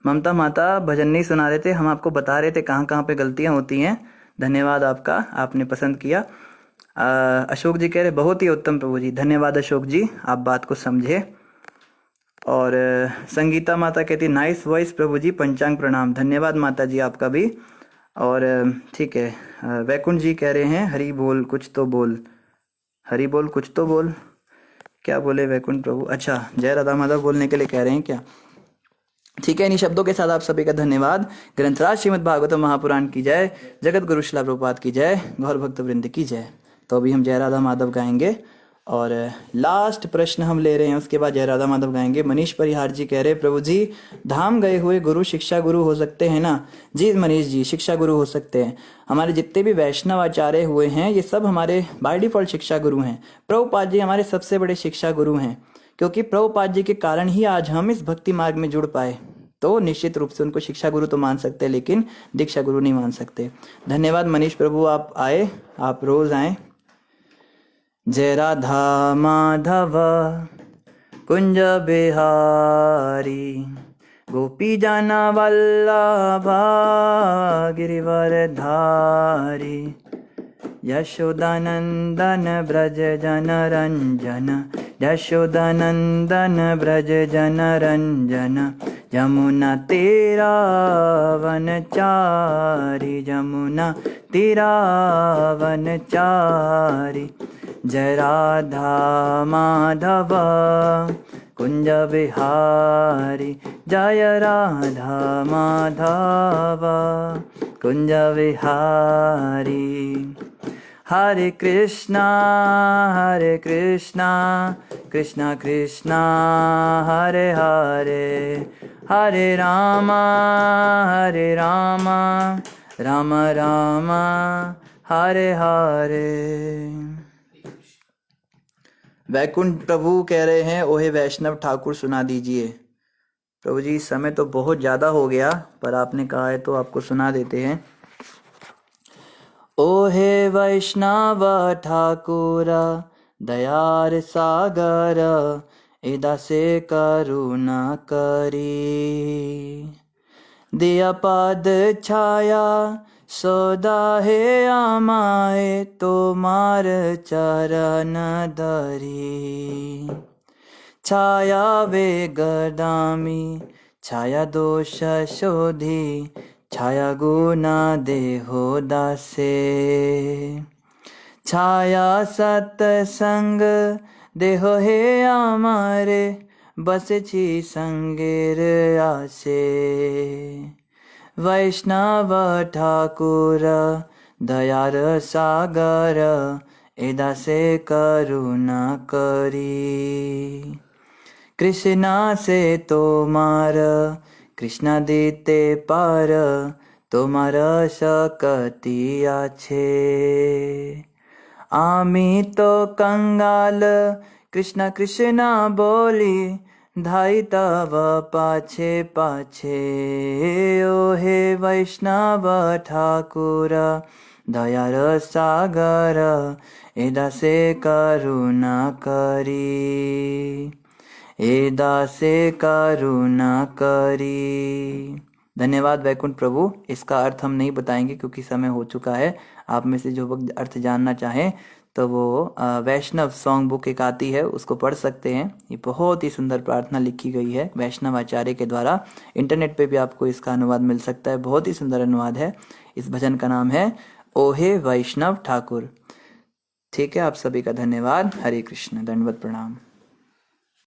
ममता माता भजन नहीं सुना रहे थे, हम आपको बता रहे थे कहाँ कहाँ पे गलतियाँ होती हैं, धन्यवाद आपका, आपने पसंद किया। अशोक जी कह रहे बहुत ही उत्तम प्रभु जी, धन्यवाद अशोक जी, आप बात को समझे। और संगीता माता कहती नाइस वॉइस प्रभु जी, पंचांग प्रणाम, धन्यवाद माता जी आपका भी। और ठीक है, वैकुंठ जी कह रहे हैं हरि बोल कुछ तो बोल, हरि बोल कुछ तो बोल, क्या बोले वैकुंठ प्रभु, अच्छा जय राधा माधव बोलने के लिए कह रहे हैं क्या, ठीक है। इन्हीं शब्दों के साथ आप सभी का धन्यवाद। ग्रंथराज श्रीमद् भागवतम महापुराण की जय, जगत गुरु श्रील प्रभुपाद की जय, गौर भक्त वृंद की जय। तो अभी हम जय राधा माधव गाएंगे और लास्ट प्रश्न हम ले रहे हैं, उसके बाद जय राधा माधव गाएंगे। मनीष परिहार जी कह रहे प्रभु जी धाम गए हुए गुरु शिक्षा गुरु हो सकते हैं ना। जी मनीष जी, शिक्षा गुरु हो सकते हैं। हमारे जितने भी वैष्णव आचार्य हुए हैं ये सब हमारे बाय डिफॉल्ट शिक्षा गुरु हैं। प्रभुपाद जी हमारे सबसे बड़े शिक्षा गुरु हैं, क्योंकि प्रभुपाद जी के कारण ही आज हम इस भक्ति मार्ग में जुड़ पाए। तो निश्चित रूप से उनको शिक्षा गुरु तो मान सकते हैं, लेकिन दीक्षा गुरु नहीं मान सकते। धन्यवाद मनीष प्रभु, आप आए, आप रोज आए। जय राधा माधव कुंज बिहारी, गोपी जना वल्लभा गिरिवर धारी, यशोदानंदन ब्रज जन रंजन, यशोदानंदन ब्रज जन रंजन, यमुना तेरा वनचारी, यमुना तेरा वनचारी। जय राधा माधव कुंज बिहारी, जय राधा माधव कुंज बिहारी। हरे कृष्णा कृष्णा कृष्णा हरे हरे, हरे रामा राम राम हरे हरे। वैकुंठ प्रभु कह रहे हैं ओहे वैष्णव ठाकुर सुना दीजिए। प्रभु जी समय तो बहुत ज़्यादा हो गया, पर आपने कहा है तो आपको सुना देते हैं। ओहे वैष्णव ठाकुर दयार सागर, इदा से करुणा करी, दिया पद छाया सदा है आमाए, तोमार चरण धरी। छाया वेगदामी छाया दोष शोधी, छाया गुना देहो दासे, छाया सत्संग देहो हे आमारे, बस छी संगेर आसे। वैष्णव ठाकुर दयार सागर, एदा से करुणा करी। कृष्णा से तोमार कृष्णा दीते पार, तोमार शक्ति आछे। आमी तो कंगाल कृष्णा कृष्णा बोली, धाई तव पाछे पाछे ओ हे वैष्णव ठाकुर दयार सागर ए दासे करुणा करी ए दासे करुणा करी। धन्यवाद वैकुंठ प्रभु। इसका अर्थ हम नहीं बताएंगे क्योंकि समय हो चुका है। आप में से जो वक्त अर्थ जानना चाहें तो वो वैष्णव सॉन्ग बुक एक आती है, उसको पढ़ सकते हैं। ये बहुत ही सुंदर प्रार्थना लिखी गई है वैष्णव आचार्य के द्वारा। इंटरनेट पे भी आपको इसका अनुवाद मिल सकता है, बहुत ही सुंदर अनुवाद है। इस भजन का नाम है ओहे वैष्णव ठाकुर। ठीक है, आप सभी का धन्यवाद। हरे कृष्ण, दंडवत प्रणाम।